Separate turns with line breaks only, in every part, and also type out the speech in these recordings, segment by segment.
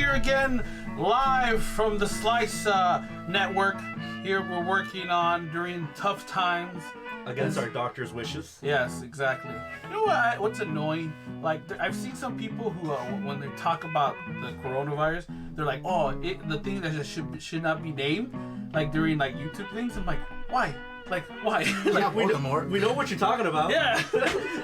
here again, live from the Slice Network. Here we're working on during tough times.
Against our doctor's wishes.
Yes, exactly. You know what's annoying? Like, I've seen some people who, when they talk about the coronavirus, they're like, "Oh, the thing that just should not be named," like during like YouTube things. I'm like, why? Like, why? Like,
we know what you're talking about.
Yeah,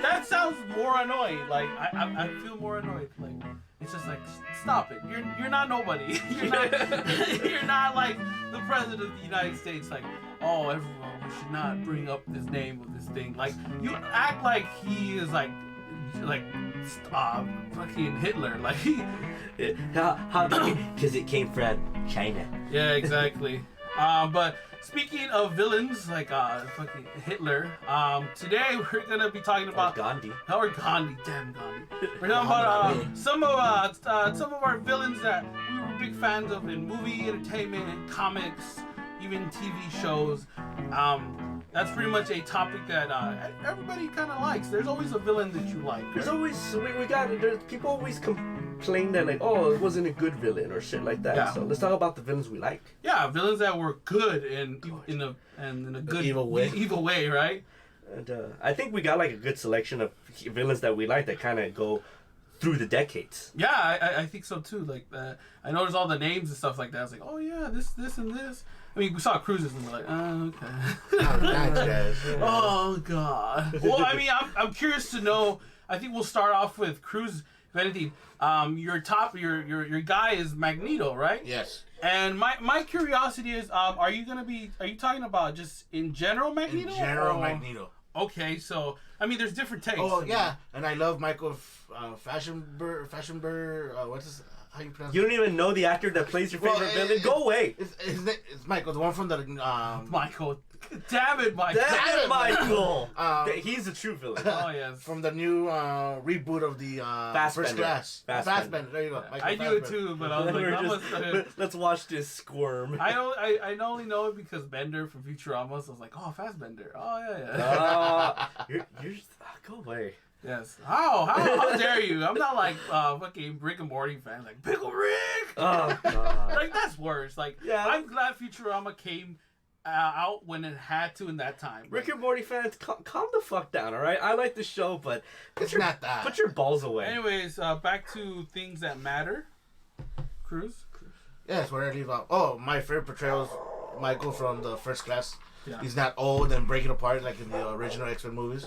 that sounds more annoying. Like, I feel more annoyed. Like, it's just like, stop it. You're not nobody. You're not like the president of the United States. Like, oh, everyone, we should not bring up this name of this thing. Like, you act like he is like fucking Hitler. Like,
how? Because it came from China.
Yeah, exactly. But speaking of villains like fucking Hitler, today we're gonna be talking about
Gandhi.
Damn Gandhi. We're talking about some of our villains that we were big fans of in movie, entertainment, comics, even TV shows. That's pretty much a topic that everybody kind of likes. There's always a villain that you like. Right?
There's always people always complain that like, oh, it wasn't a good villain or shit like that. Yeah. So let's talk about the villains we like.
Yeah, villains that were good in a good evil way, right?
And I think we got like a good selection of villains that we like that kind of go through the decades.
Yeah, I think so too. Like I noticed all the names and stuff like that. I was like, oh yeah, this and this. I mean, we saw Cruises and we're like, oh, okay. Oh god. Well, I mean, I'm curious to know. I think we'll start off with Cruz. If anything, your guy is Magneto, right?
Yes.
And my curiosity is, are you talking about just in general Magneto?
In general Magneto.
Okay, so I mean, there's different takes.
Oh yeah, and I love Michael Fashionberg. What's his? How you pronounce?
You don't even know the actor that plays your favorite villain. Go away.
It's Michael, the one from the
Michael. Damn it, Michael.
Damn it, Michael. He's a true villain.
Oh yes.
From the new reboot of the First Class. Fassbender. There you go.
I knew it too, but I was like,
let's watch this squirm.
I only know it because Bender from Futurama. So I was like, oh, Fassbender. Oh yeah.
You're go away.
Yes. How dare you? I'm not like fucking Rick and Morty fan. Like Pickle Rick.
Oh god.
Like that's worse. Like yeah. I'm glad Futurama came out when it had to in that time.
Rick and Morty fans, calm the fuck down, all right? I like the show, but
it's not that.
Put your balls away.
Anyways, back to things that matter. Cruz.
Yes, where I leave off. Oh, my favorite portrayal is Michael from the First Class.
Yeah.
He's not old and breaking apart like in the original X-Men movies.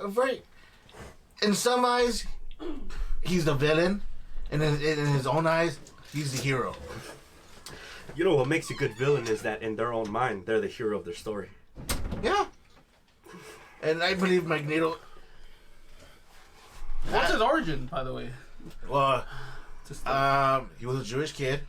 In some eyes, he's the villain, and in his own eyes, he's the hero.
You know what makes a good villain is that in their own mind, they're the hero of their story.
Yeah. And I believe Magneto...
What's his origin, by the way?
Well, he was a Jewish kid.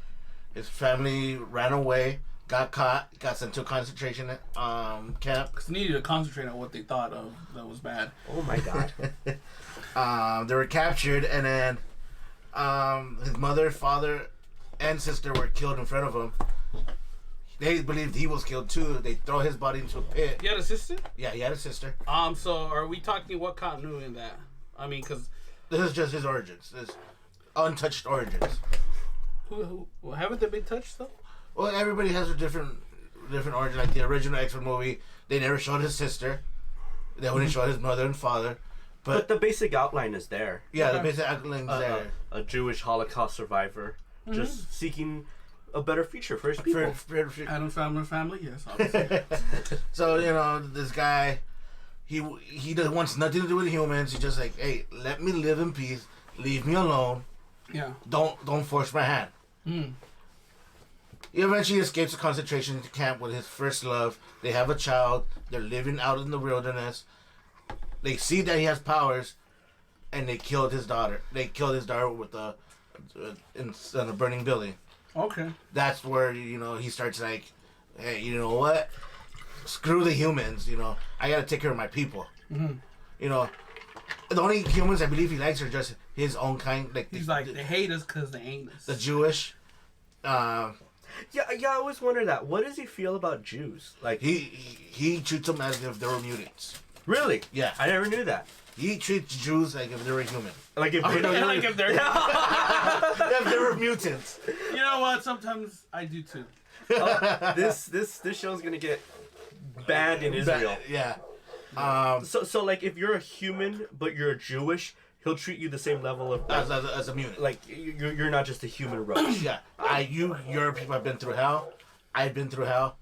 His family ran away, got caught, got sent to a concentration camp.
Because they needed to concentrate on what they thought of that was bad.
Oh my god.
They were captured, and then his mother, father, and sister were killed in front of him. They believed he was killed too. They throw his body into a pit.
He had a sister?
Yeah, he had a sister.
So are we talking what continuity in that? I mean, because
this is just his origins. His untouched origins.
Who haven't they been touched though?
Well, everybody has a different origin. Like the original X-Men movie, they never showed his sister. They only showed his mother and father.
But the basic outline is there.
Yeah, the basic outline is there.
A Jewish Holocaust survivor. Just seeking a better future for his people.
Adam's family, yes, obviously.
So, this guy, he wants nothing to do with humans. He's just like, hey, let me live in peace. Leave me alone.
Yeah.
Don't force my hand. He eventually escapes a concentration camp with his first love. They have a child. They're living out in the wilderness. They see that he has powers, and they killed his daughter. They killed his daughter with in a burning building.
Okay.
That's where he starts like, hey, you know what? Screw the humans. I gotta take care of my people. The only humans I believe he likes are just his own kind. Like
he's like they hate us because they ain't us.
The Jewish.
Yeah, I always wonder that. What does he feel about Jews? Like
he treats them as if they were mutants.
Really?
Yeah.
I never knew that.
He treats Jews like if they were human.
Like if
if they were
if they were mutants.
You know what? Sometimes I do too.
This show's gonna get banned in Israel.
Yeah.
So like if you're a human but you're Jewish, he'll treat you the same level of
As a mutant.
like you're not just a human roach.
Yeah. Your people have been through hell. I've been through hell.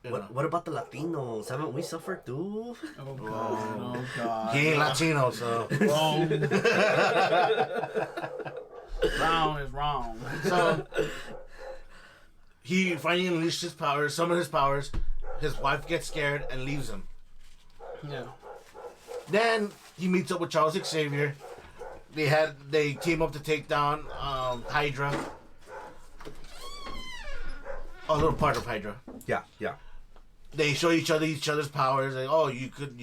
You know.
What about the Latinos? Haven't we suffered too?
Oh god. Oh god.
He ain't Latino, so.
Oh. Wrong is wrong.
So he finally unleashed his powers, some of his powers. His wife gets scared and leaves him.
Yeah.
Then he meets up with Charles Xavier. They team up to take down Hydra. A little part of Hydra.
Yeah.
They show each other's powers. Like, oh, you could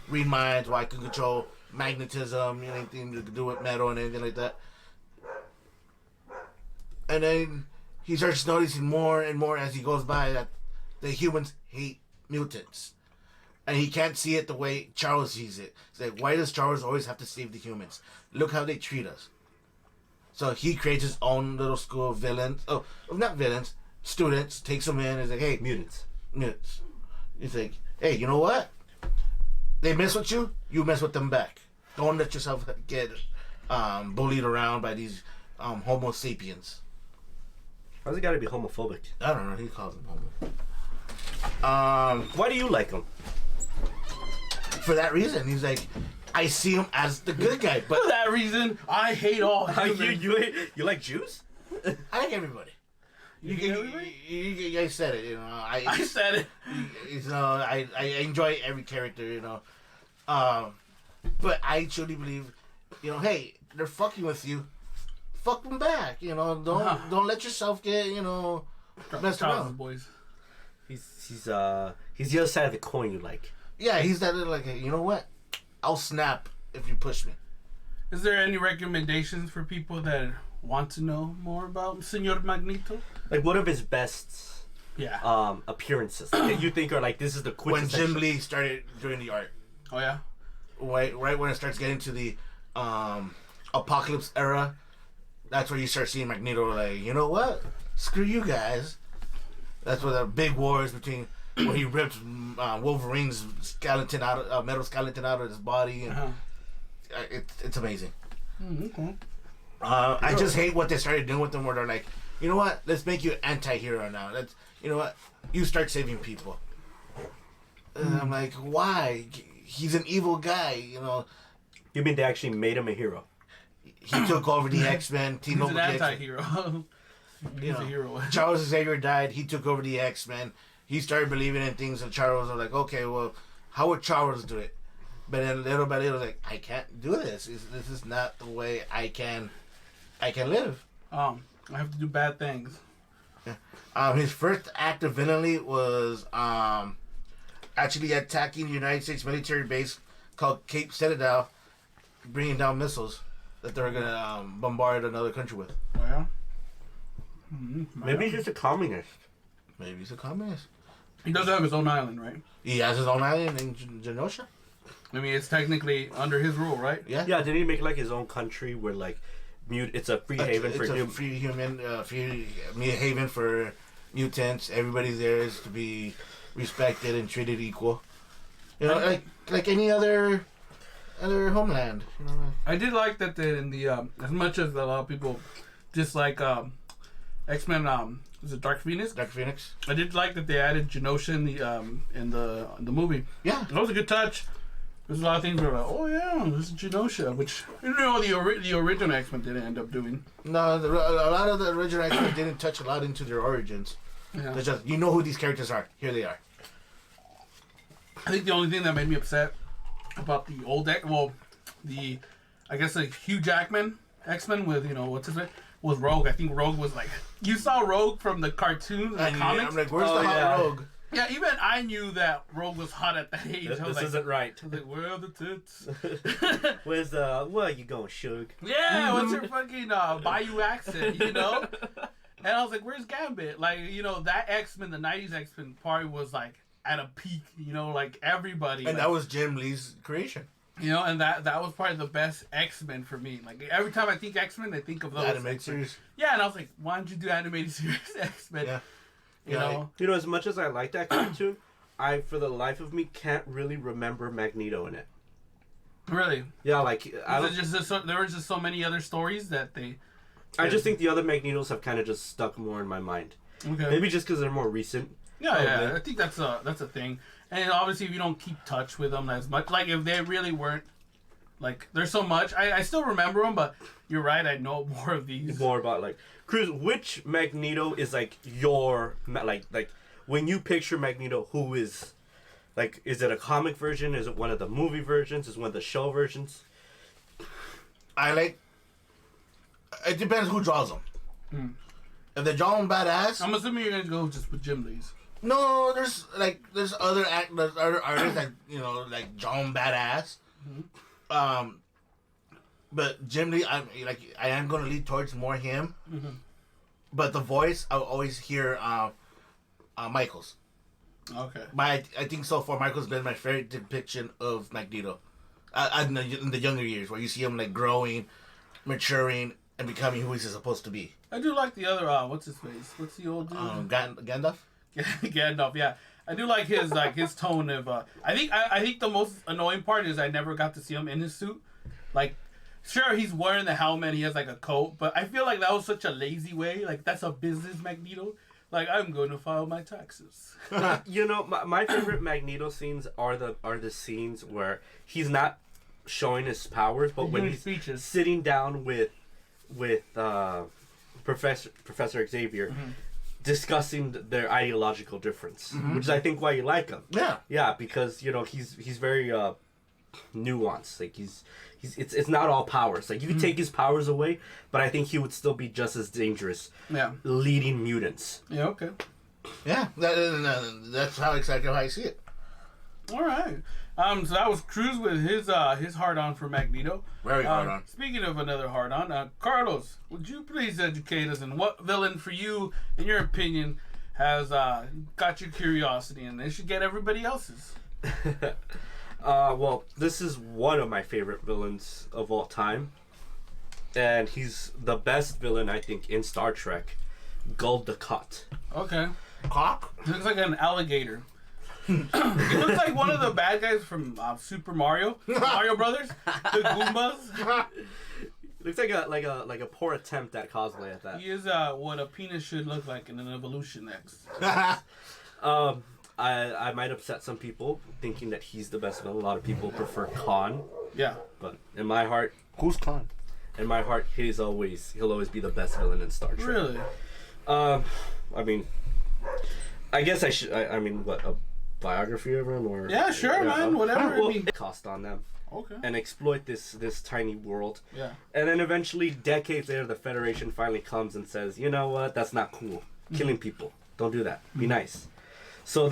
read minds. Well, I can control magnetism, anything to do with metal and anything like that. And then he starts noticing more and more as he goes by that the humans hate mutants. And he can't see it the way Charles sees it. It's like, why does Charles always have to save the humans? Look how they treat us. So he creates his own little school of villains. Oh, not villains. Students. Takes them in and is like, hey,
Mutants.
He's like, hey, you know what? They mess with you, you mess with them back. Don't let yourself get bullied around by these Homo sapiens.
How's it gotta be homophobic?
I don't know. He calls them homo.
Why do you like him?
For that reason, he's like, I see him as the good guy, but
For that reason, I hate all humans.
You like Jews?
I like everybody. You guys said it,
I said it.
I enjoy every character, but I truly believe, hey, they're fucking with you, fuck them back, don't let yourself get, messed
Charles
around.
Boys.
He's the other side of the coin you like.
Yeah, he's that like, you know what? I'll snap if you push me.
Is there any recommendations for people that want to know more about Senor Magneto?
Like, what of his best appearances that you think are like, this is the
When
quintessential?
Jim Lee started doing the art.
Oh yeah.
Right when it starts getting to the Apocalypse era, that's where you start seeing Magneto like, you know what? Screw you guys. That's where the big war is between where he ripped Wolverine's skeleton metal skeleton out of his body, and it's amazing.
Okay.
I just hate what they started doing with them, where they're like, you know what? Let's make you an anti-hero now. You know what? You start saving people. And I'm like, why? He's an evil guy,
You mean they actually made him a hero?
He took over the X-Men.
He's an anti-hero. He's a hero.
Charles Xavier died. He took over the X-Men. He started believing in things, and Charles was like, okay, well, how would Charles do it? But then little by little, like, I can't do this. This is not the way I can live.
I have to do bad things.
His first act of villainy was actually attacking the United States military base called Cape Citadel, bringing down missiles that they're gonna bombard another country with.
Oh yeah.
Maybe he's just a communist.
Maybe he's a communist.
He does have his own island, right?
He has his own island in Genosha.
I mean, it's technically under his rule, right?
Yeah.
Yeah, didn't he make like his own country where like it's a free haven for
a free haven for mutants. Everybody there is to be respected and treated equal. Like any other homeland.
I did like that in the as much as a lot of people dislike X-Men. Was it Dark Phoenix?
Dark Phoenix.
I did like that they added Genosha in the movie.
Yeah,
that was a good touch. There's a lot of things where like, oh yeah, this is Genosha, which the original X-Men didn't end up doing.
No, a lot of the original X-Men didn't touch a lot into their origins.
Yeah.
They're just, who these characters are. Here they are.
I think the only thing that made me upset about the old I guess like Hugh Jackman X-Men with what's his name was Rogue. I think Rogue was like, you saw Rogue from the cartoons and the comics.
I'm like, where's the hot Rogue?
Yeah, even I knew that Rogue was hot at that age.
This isn't right.
I was like, where are the tits?
Where's where are you going, Suge?
Yeah, what's your fucking Bayou accent, And I was like, where's Gambit? Like, that X-Men, the 90s X-Men party was like at a peak, like everybody.
And
like,
that was Jim Lee's creation.
You know, and that was probably the best X-Men for me. Like every time I think X-Men, I think of those.
Animated series.
Yeah, and I was like, why don't you do animated series X-Men?
Yeah.
You know?
You know, as much as I like that cartoon, I, for the life of me, can't really remember Magneto in it.
Really?
Yeah, like
there were just so many other stories that they.
I just think the other Magnetos have kind of just stuck more in my mind.
Okay.
Maybe just because they're more recent.
Yeah, I think that's a thing. And obviously, if you don't keep touch with them as much, like if they really weren't, like there's so much. I still remember them, but you're right. I know more of these.
More about like Cruz. Which Magneto is like your like when you picture Magneto? Who is like? Is it a comic version? Is it one of the movie versions? Is it one of the show versions?
I like. It depends who draws them.
Mm.
If they draw them badass,
I'm assuming you're gonna go just with Jim Lee's.
no, there's other artists that like draw them badass.
Mm-hmm.
But Jim Lee, I am gonna lead towards more him.
Mm-hmm.
But the voice, I always hear Michaels.
Okay.
I think so far Michael's been my favorite depiction of Magneto. In the younger years, where you see him like growing, maturing, and becoming who he's supposed to be.
I do like the other. What's his face? What's the old dude?
Gandalf.
Gandalf. Yeah, I do like his tone of. I think the most annoying part is I never got to see him in his suit. Like, sure, he's wearing the helmet. He has like a coat, but I feel like that was such a lazy way. Like that's a business Magneto. Like I'm going to file my taxes.
You know, my favorite Magneto scenes are the scenes where he's not showing his powers, but when he's
speeches.
Sitting down with Professor Xavier,
Mm-hmm.
discussing their ideological difference, which is I think why you like him. Yeah, because he's very nuanced. Like it's not all powers. Like you could take his powers away, but I think he would still be just as dangerous.
Yeah.
Leading mutants.
Yeah. Okay.
Yeah, that's how I see it.
All right. So that was Cruz with his hard on for Magneto.
Very hard on.
Speaking of another hard on, Carlos, would you please educate us on what villain for you, in your opinion, has got your curiosity and they should get everybody else's?
Well, this is one of my favorite villains of all time, and he's the best villain I think in Star Trek, Gul Dukat.
Okay.
Cock?
He looks like an alligator. He looks like one of the bad guys from Super Mario Brothers, the Goombas.
Looks like a poor attempt at cosplay at that.
He is what a penis should look like in an Evolution X.
I might upset some people thinking that he's the best villain. A lot of people prefer Khan.
Yeah.
But in my heart,
Who's Khan?
in my heart, he'll always be the best villain in Star Trek.
Really?
I mean, I guess I should. I mean, what, a biography of him or?
Yeah, sure, man. Whatever.
Well,
I mean,
cost on them.
okay.
And exploit this tiny world.
Yeah.
And then eventually, decades later, the Federation finally comes and says, you know what? That's not cool. Killing people. Don't do that. Be nice. So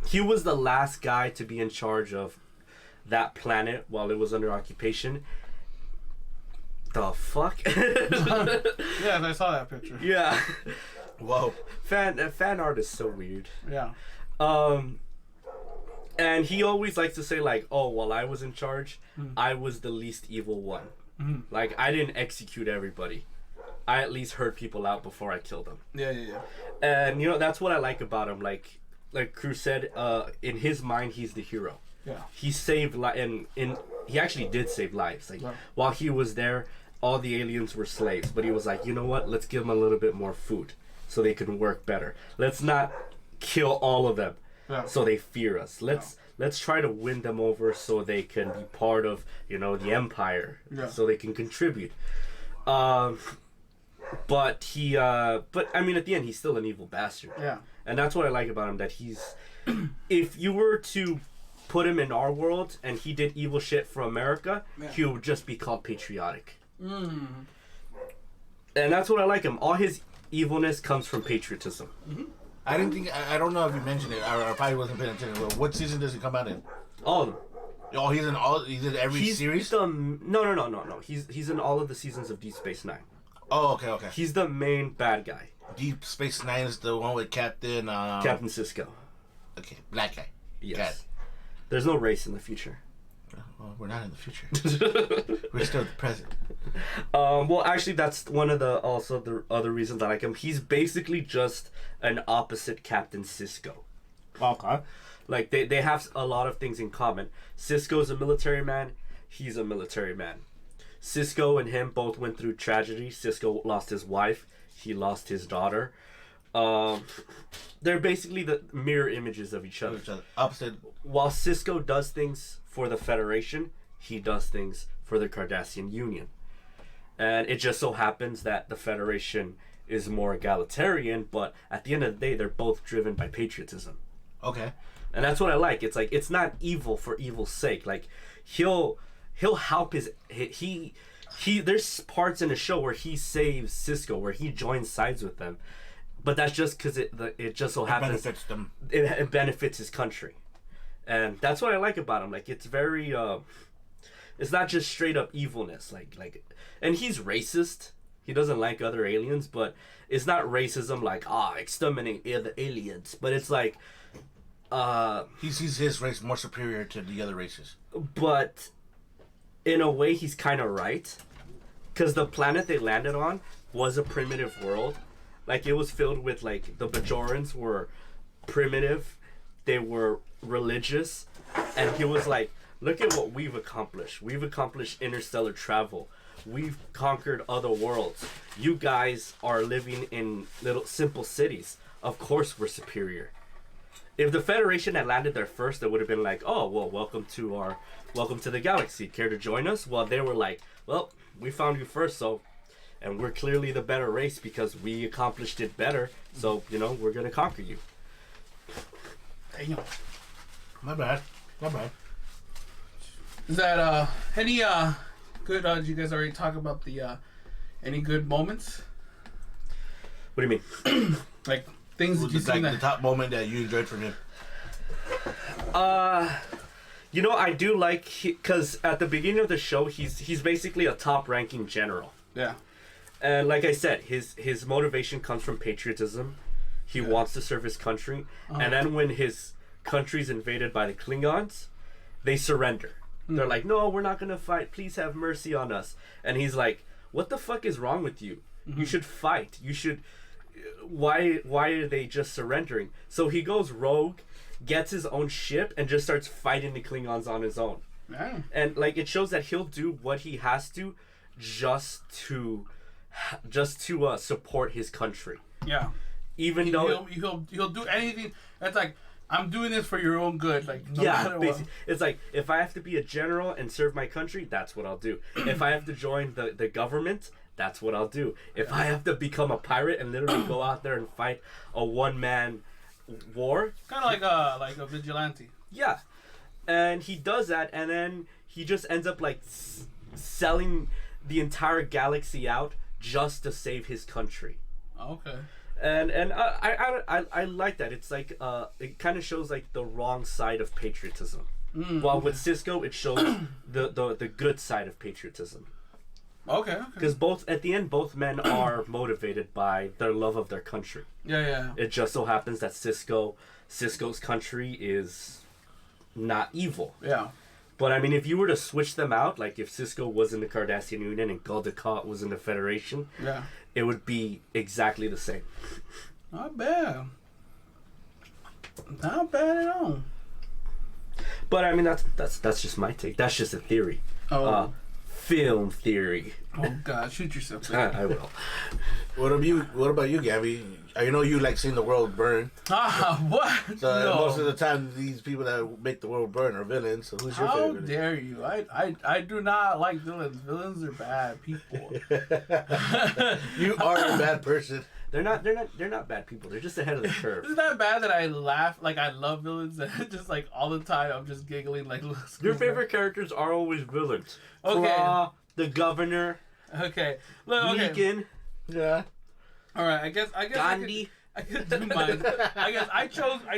he was the last guy to be in charge of that planet while it was under occupation. The fuck?
Yeah, I saw that picture.
Yeah.
Whoa.
Fan art is so weird.
Yeah.
And he always likes to say like, oh, while I was in charge, I was the least evil one.
Mm-hmm.
Like, I didn't execute everybody. I at least heard people out before I killed them.
Yeah, yeah, yeah.
And, that's what I like about him. Like Cruz said, in his mind, he's the hero.
Yeah.
He saved he actually did save lives. Like,
Right.
while he was there, all the aliens were slaves. But he was like, you know what? Let's give them a little bit more food so they can work better. Let's not kill all of them.
Yeah.
So they fear us. Let's try to win them over so they can be part of the empire.
Yeah.
So they can contribute. But I mean, at the end, he's still an evil bastard.
Yeah.
And that's what I like about him. That he's, if you were to put him in our world and he did evil shit for America, he would just be called patriotic.
Mm.
And that's what I like him. All his evilness comes from patriotism.
Mm-hmm.
I didn't think. I don't know if you mentioned it. I probably wasn't paying attention. But what season does he come out in?
All of them.
Oh, he's in all. He's in every series.
No. He's in all of the seasons of Deep Space Nine.
Oh, okay.
He's the main bad guy.
Deep Space Nine is the one with Captain.
Captain Sisko.
Okay, black guy.
Yes.
Got it.
There's no race in the future.
Well, we're not in the future. We're still the present.
Well, actually, that's one of the other reasons I like him. He's basically just an opposite Captain Cisco.
Okay.
Like, they have a lot of things in common. Cisco's a military man. He's a military man. Cisco and him both went through tragedy. Cisco lost his wife. He lost his daughter. They're basically the mirror images of each other.
Opposite.
While Cisco does things for the Federation, he does things for the Cardassian Union. And it just so happens that the Federation is more egalitarian, but at the end of the day, they're both driven by patriotism.
Okay.
And that's what I like. It's like, it's not evil for evil's sake. Like, he'll help he there's parts in the show where he saves Cisco, where he joins sides with them. But that's just because it just so happens
benefits them.
It benefits his country. And that's what I like about him. Like, it's very it's not just straight up evilness. Like and he's racist. He doesn't like other aliens, but it's not racism like exterminate the aliens. But it's like
he sees his race more superior to the other races.
But in a way, he's kind of right, because the planet they landed on was a primitive world. Like, it was filled with, like, the Bajorans were primitive, they were religious, and he was like, look at what we've accomplished. We've accomplished interstellar travel. We've conquered other worlds. You guys are living in little simple cities. Of course we're superior. If the Federation had landed there first, it would have been like, oh, well, welcome to the galaxy. Care to join us? Well, they were like, well, we found you first, and we're clearly the better race because we accomplished it better. So, we're going to conquer you.
Damn.
My bad.
Is that, any, good, did you guys already talk about the, any good moments?
What do you mean?
Like, things that you seen
the top moment that you enjoyed from him.
I do like, because at the beginning of the show, he's basically a top-ranking general.
Yeah.
And like I said, his motivation comes from patriotism. He wants to serve his country. And then when his country's invaded by the Klingons, they surrender. They're like, no, we're not going to fight. Please have mercy on us. And he's like, what the fuck is wrong with you? You should fight. You should... Why are they just surrendering? So he goes rogue, gets his own ship, and just starts fighting the Klingons on his own.
Yeah.
And like, it shows that he'll do what he has to just to support his country.
Yeah.
Even though
he'll do anything. That's like, I'm doing this for your own good. Like, no matter what.
It's like, if I have to be a general and serve my country, that's what I'll do. If I have to join the government, that's what I'll do. If I have to become a pirate and literally go out there and fight a one-man war,
kind of like a vigilante.
Yeah, and he does that, and then he just ends up like selling the entire galaxy out just to save his country.
Okay.
And I like that. It's like it kind of shows like the wrong side of patriotism. While with Cisco, it shows the good side of patriotism.
Okay.
Because at the end, both men are motivated by their love of their country.
Yeah.
It just so happens that Cisco's country is not evil.
Yeah.
But I mean, if you were to switch them out, like if Cisco was in the Cardassian Union and Gul Dukat was in the Federation, it would be exactly the same.
Not bad. Not bad at all.
But I mean, that's just my take. That's just a theory.
Oh.
Film theory.
Oh God, shoot yourself.
I will.
What about you, Gabby? I know you like seeing the world burn.
What?
So most of the time, these people that make the world burn are villains. So who's your favorite?
How dare you? I do not like villains. Villains are bad people.
You are a bad person.
They're not bad people. They're just ahead of the curve.
Isn't that bad that I laugh? Like, I love villains. Just like all the time, I'm just giggling like.
Your favorite characters are always villains.
Okay.
Claw, the governor.
Okay. Look. Okay.
Negan.
Yeah.
All right. I guess.
Gandhi.
I could do mine. I guess I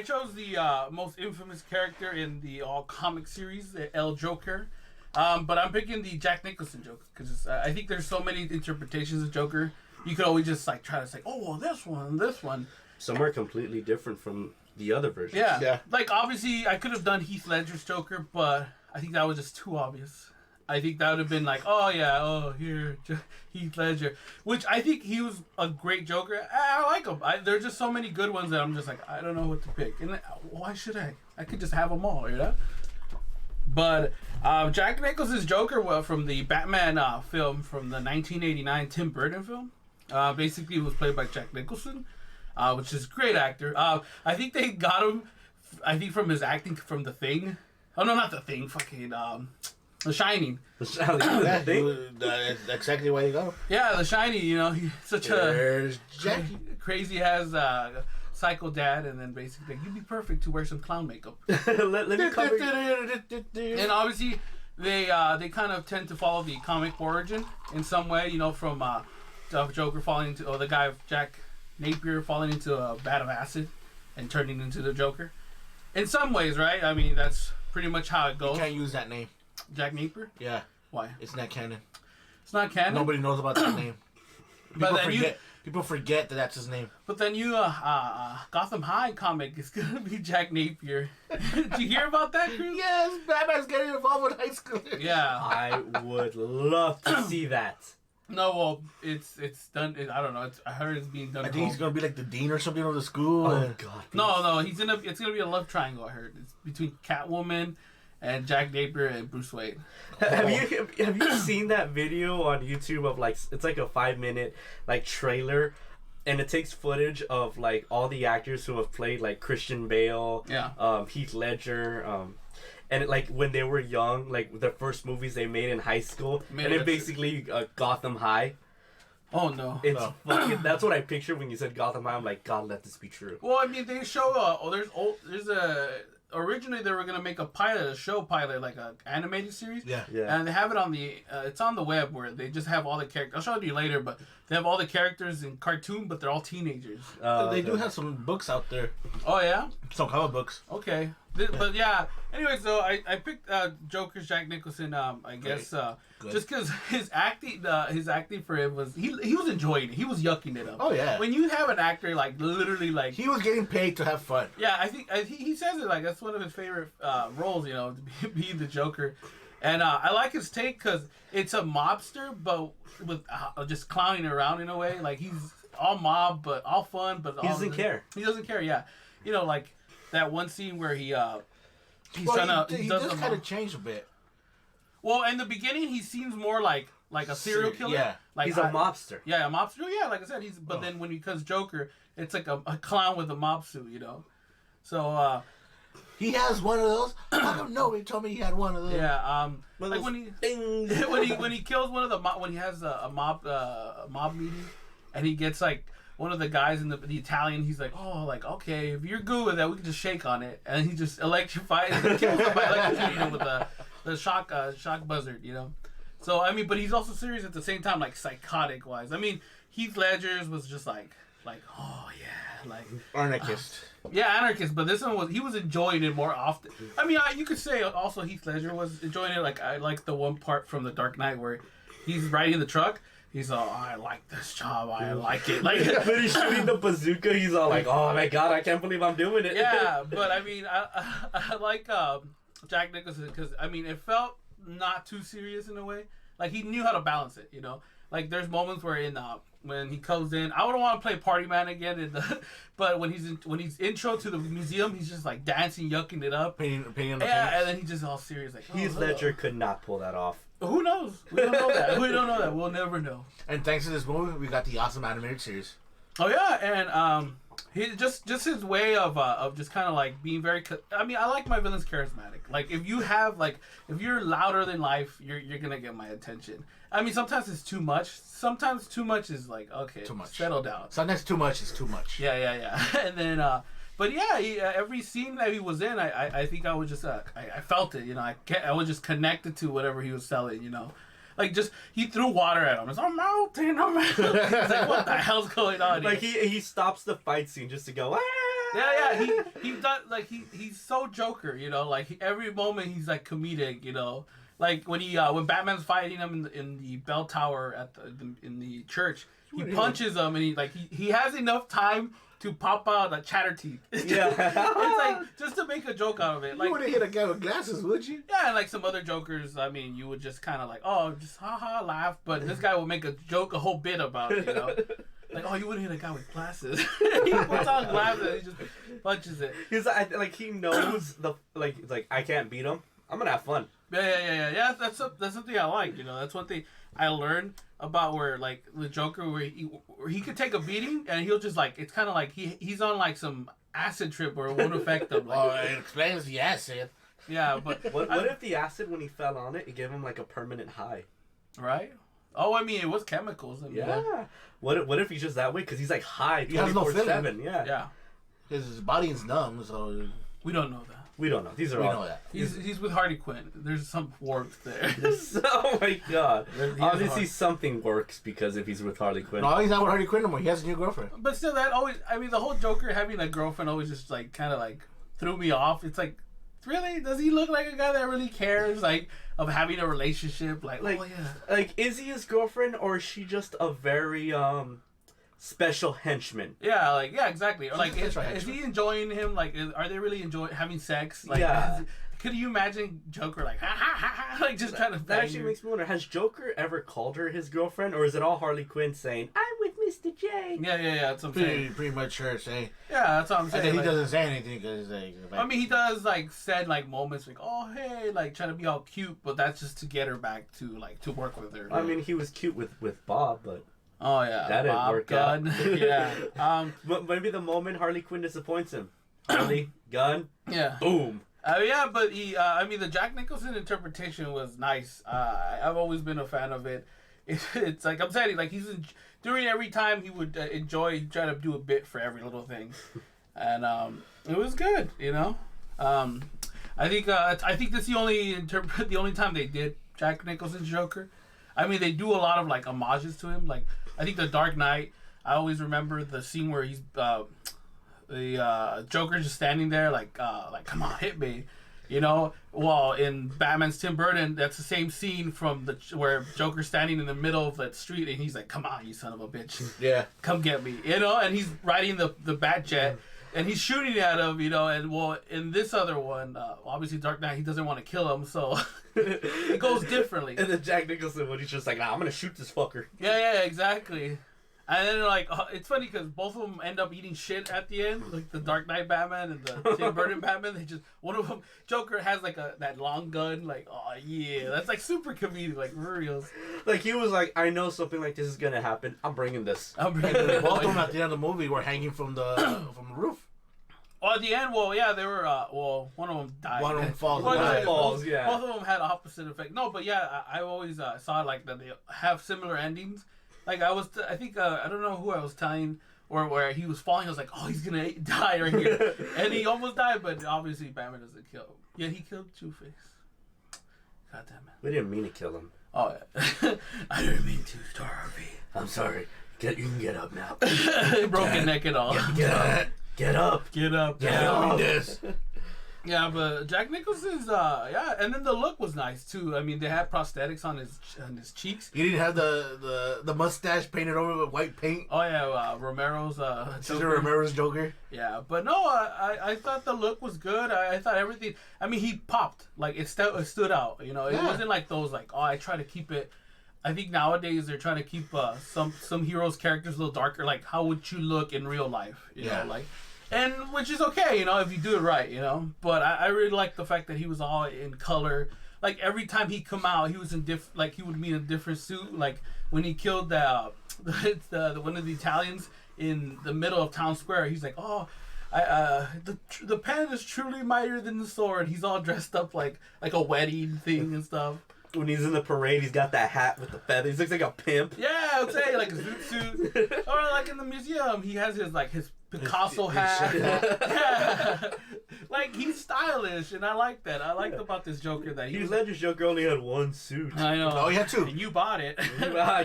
chose the most infamous character in the all comic series, the El Joker. But I'm picking the Jack Nicholson Joker because I think there's so many interpretations of Joker. You could always just like try to say, oh well, this one.
Some are completely different from the other versions.
Yeah. Like obviously, I could have done Heath Ledger's Joker, but I think that was just too obvious. I think that would have been like, oh yeah, oh here, Heath Ledger, which I think he was a great Joker. I like him. There's just so many good ones that I'm just like, I don't know what to pick. And why should I? I could just have them all, you know. But Jack Nicholson's Joker from the Batman film from the 1989 Tim Burton film, basically was played by Jack Nicholson, which is a great actor. I think they got him, I think from his acting from The Thing. Oh no, not The Thing. Fucking The Shining.
Yeah, that's exactly why you go.
Yeah, The Shining. You know, he's such
There's
a
Jackie.
crazy as psycho dad, and then basically you'd be perfect to wear some clown makeup.
let me cover.
And obviously, they kind of tend to follow the comic origin in some way. You know, from Joker falling into, or the guy Jack Napier falling into a vat of acid and turning into the Joker. In some ways, right? I mean, that's pretty much how it goes.
You can't use that name.
Jack Napier?
Yeah.
Why?
It's not canon.
It's not canon.
Nobody knows about that name. People forget that that's his name.
But then Gotham High comic is gonna be Jack Napier. Did you hear about that, Cruz?
Yes, Batman's getting involved with high school.
Yeah.
I would love to see that.
No, well, it's done. I don't know. I heard it's being done.
I think he's gonna be like the dean or something of the school.
Oh God.
No, it's gonna be a love triangle. I heard it's between Catwoman and Jack Napier and Bruce Wayne.
Have you seen that video on YouTube of like, it's like a 5-minute like trailer, and it takes footage of like all the actors who have played like Christian Bale, Heath Ledger, and like when they were young, like the first movies they made in high school, and it basically Gotham High.
Oh no!
It's fucking. That's what I pictured when you said Gotham High. I'm like, God, let this be true.
Well, I mean, they show. Originally they were gonna make a show pilot, like a animated series.
Yeah.
And they have it on the. It's on the web where they just have all the characters. I'll show it to you later, but they have all the characters in cartoon, but they're all teenagers.
They do have some books out there.
Oh yeah.
Some comic books.
Okay. But yeah. Anyway, so I picked Joker's Jack Nicholson. I guess just because his acting for him was he was enjoying it. He was yucking it up.
Oh yeah.
When you have an actor like literally like
he was getting paid to have fun.
Yeah, I think he says it like that's one of his favorite roles. You know, to be the Joker. And I like his take because it's a mobster, but with just clowning around in a way. Like he's all mob, but all fun, but
he doesn't care.
He doesn't care. Yeah, you know, like that one scene where he's trying to.
He does kind of change a bit.
Well, in the beginning, he seems more like a serial killer.
Yeah,
like
he's a mobster.
Yeah, a mobster. Yeah, like I said, he's. But then when he becomes Joker, it's like a clown with a mob suit. You know, so.
He has one of those. I don't know. He told me he had one of those.
Yeah. Like when he kills one of the when he has a mob meeting, and he gets like one of the guys in the Italian. He's like, oh, like okay, if you're good with that, we can just shake on it, and he just electrifies and kills him by electrocuting him with the shock buzzard. You know. So I mean, but he's also serious at the same time, like psychotic wise. I mean, Heath Ledger's was just like oh yeah, like
anarchist.
Yeah, anarchist, but this one he was enjoying it more often. I mean, you could say also Heath Ledger was enjoying it. Like I like the one part from The Dark Knight where he's riding the truck. He's all, I like this job. I like it. Like
when he's shooting the bazooka, he's all like, oh my God, I can't believe I'm doing it.
Yeah, but I mean, I like Jack Nicholson because I mean, it felt not too serious in a way. Like he knew how to balance it, you know. Like there's moments where when he comes in, I wouldn't want to play Party Man again. But when he's intro to the museum, he's just like dancing, yucking it up.
Painting the paints.
And then he's just all serious, like
Heath Ledger could not pull that off.
Who knows? We don't know that. We'll never know.
And thanks to this movie, we got the awesome animated series.
Oh yeah, and he just his way of just kind of like being very. I mean, I like my villains charismatic. Like if you're louder than life, you're gonna get my attention. I mean, sometimes it's too much. Sometimes too much is like okay, too much. Settle down.
Sometimes too much is too much.
Yeah. And then, but yeah, every scene that he was in, I think I was just I felt it. You know, I was just connected to whatever he was selling. You know. Like just he threw water at him. It's I'm melting. It's like what the hell's going on?
Like he stops the fight scene just to go. Ah!
Yeah. He does like he's so Joker. You know, like every moment he's like comedic. You know, like when when Batman's fighting him in the bell tower in the church, he punches him and he has enough time to pop out a chatter teeth.
Yeah.
It's like just to make a joke out of it.
You
Like
wouldn't hit a guy with glasses, would you?
yeah, and like some other jokers, I mean, you would just kind of like, oh, just haha, laugh. But this guy will make a joke, a whole bit about it, you know. Like, oh, you wouldn't hit a guy with glasses. He puts on glasses and he just punches it.
He's like he knows it's like I can't beat him. I'm gonna have fun.
Yeah. That's something I like. You know, that's one thing I learned about where like the Joker, where he could take a beating and he'll just like it's kind of like he's on like some acid trip where it won't affect him. Like,
Oh, it explains the acid.
yeah, but
What if the acid when he fell on it, it gave him like a permanent high?
right? Oh, I mean, it was chemicals. I mean,
Yeah. What if he's just that way? Because he's like high
He has no
24/7. Yeah.
yeah.
His body is numb, so
We don't know that.
We don't know. These are
we
all.
know that.
He's with Harley Quinn. There's some warmth there.
Oh my god.
He has
Obviously
heart.
something works because if he's with Harley Quinn.
No, he's not with Harley Quinn no more. He has a new girlfriend.
But still, that always, I mean, the whole Joker having a girlfriend always just like kind of like threw me off. It's like, really? Does he look like a guy that really cares, like, of having a relationship? Like oh yeah.
Like, is he his girlfriend or is she just a very special henchman?
Yeah, like, yeah, exactly. Or like,
That's
is
right.
he enjoying him? Like, are they really enjoying having sex? Like,
Yeah.
Could you imagine Joker like, ha ha ha ha, like just trying to
That
bang
actually
her?
makes me wonder, has Joker ever called her his girlfriend or is it all Harley Quinn saying, I'm with Mr. J?
Yeah, that's what I'm saying.
Pretty much her saying.
Yeah, that's what I'm
And
saying.
then he
like-
doesn't say anything because like.
I mean, he does like said like moments like, "Oh, hey," like trying to be all cute, but that's just to get her back to like to work with her.
I mean, he was cute with Bob, but
oh yeah,
that didn't
Bob
work
Gunn.
out.
Yeah,
but maybe the moment Harley Quinn disappoints him, Harley, gun,
yeah.
boom.
Yeah, but he. I mean, the Jack Nicholson interpretation was nice. I've always been a fan of it. It's like I'm saying, like during every time he would enjoy, he'd try to do a bit for every little thing, and it was good. You know, I think that's the only time they did Jack Nicholson's Joker. I mean, they do a lot of like homages to him. Like I think The Dark Knight. I always remember the scene where he's the Joker's just standing there like come on, hit me, you know. Well, in Batman's Tim Burton, that's the same scene from where Joker's standing in the middle of that street and he's like, come on, you son of a bitch,
Yeah.
come get me, you know. And he's riding the Bat jet and he's shooting at him, you know. And well, in this other one, obviously Dark Knight, he doesn't want to kill him, so it goes differently.
And then Jack Nicholson, when he's just like, I'm gonna shoot this fucker.
Yeah, exactly. And then, like, it's funny because both of them end up eating shit at the end. Like, the Dark Knight Batman and the Tim Burton Batman. They just, one of them, Joker has, like, that long gun. Like, oh, yeah. That's, like, super comedic, like, for reals.
Like, he was like, I know something like this is gonna happen. I'm bringing this.
I'm bringing it
Both of them at the end of the movie were hanging from the roof.
Well, at the end, well, yeah, they were, one of them died.
One of them falls.
Well,
and
yeah,
dies.
falls, yeah.
Both of them had opposite effect. No, but yeah, I always saw, like, that they have similar endings. Like, I think, I don't know who I was telling, or where he was falling, I was like, oh, he's gonna die right here. And he almost died, but obviously Batman doesn't kill him. Yeah, he killed Two-Face. God damn it.
We didn't mean to kill him.
Oh, yeah. I didn't mean to, Star Harvey.
I'm sorry. You can get up now.
Broken neck and all.
Get up. Get up.
Get up.
Get up.
This.
Yeah, but Jack Nicholson's, yeah, and then the look was nice, too. I mean, they had prosthetics on his cheeks.
He didn't have the mustache painted over with white paint.
Oh, yeah, Romero's,
Cesar
Joker.
Romero's Joker.
Yeah, but no, I thought the look was good. I thought everything. I mean, he popped. Like it stood out. You know, it
Yeah.
wasn't like those like, oh, I try to keep it. I think nowadays they're trying to keep some heroes' characters a little darker. Like, how would you look in real life? You
Yeah.
know, like, and which is okay. You know, if you do it right. You know, but I really like the fact that he was all in color. Like every time he come out, he was in like he would be in a different suit. Like when he killed the one of the Italians in the middle of town square, he's like, oh, the pen is truly mightier than the sword. He's all dressed up like a wedding thing and stuff.
When he's in the parade, he's got that hat with the feathers. He looks like a pimp.
Yeah, I would say like a zoot suit, or like in the museum, he has his Picasso
His
hat.
chef hat.
Yeah, like he's stylish, and I like that. I liked about this Joker that he
Heath
was.
Ledger's Joker only had one suit.
I know.
Oh, he had two.
And you bought it.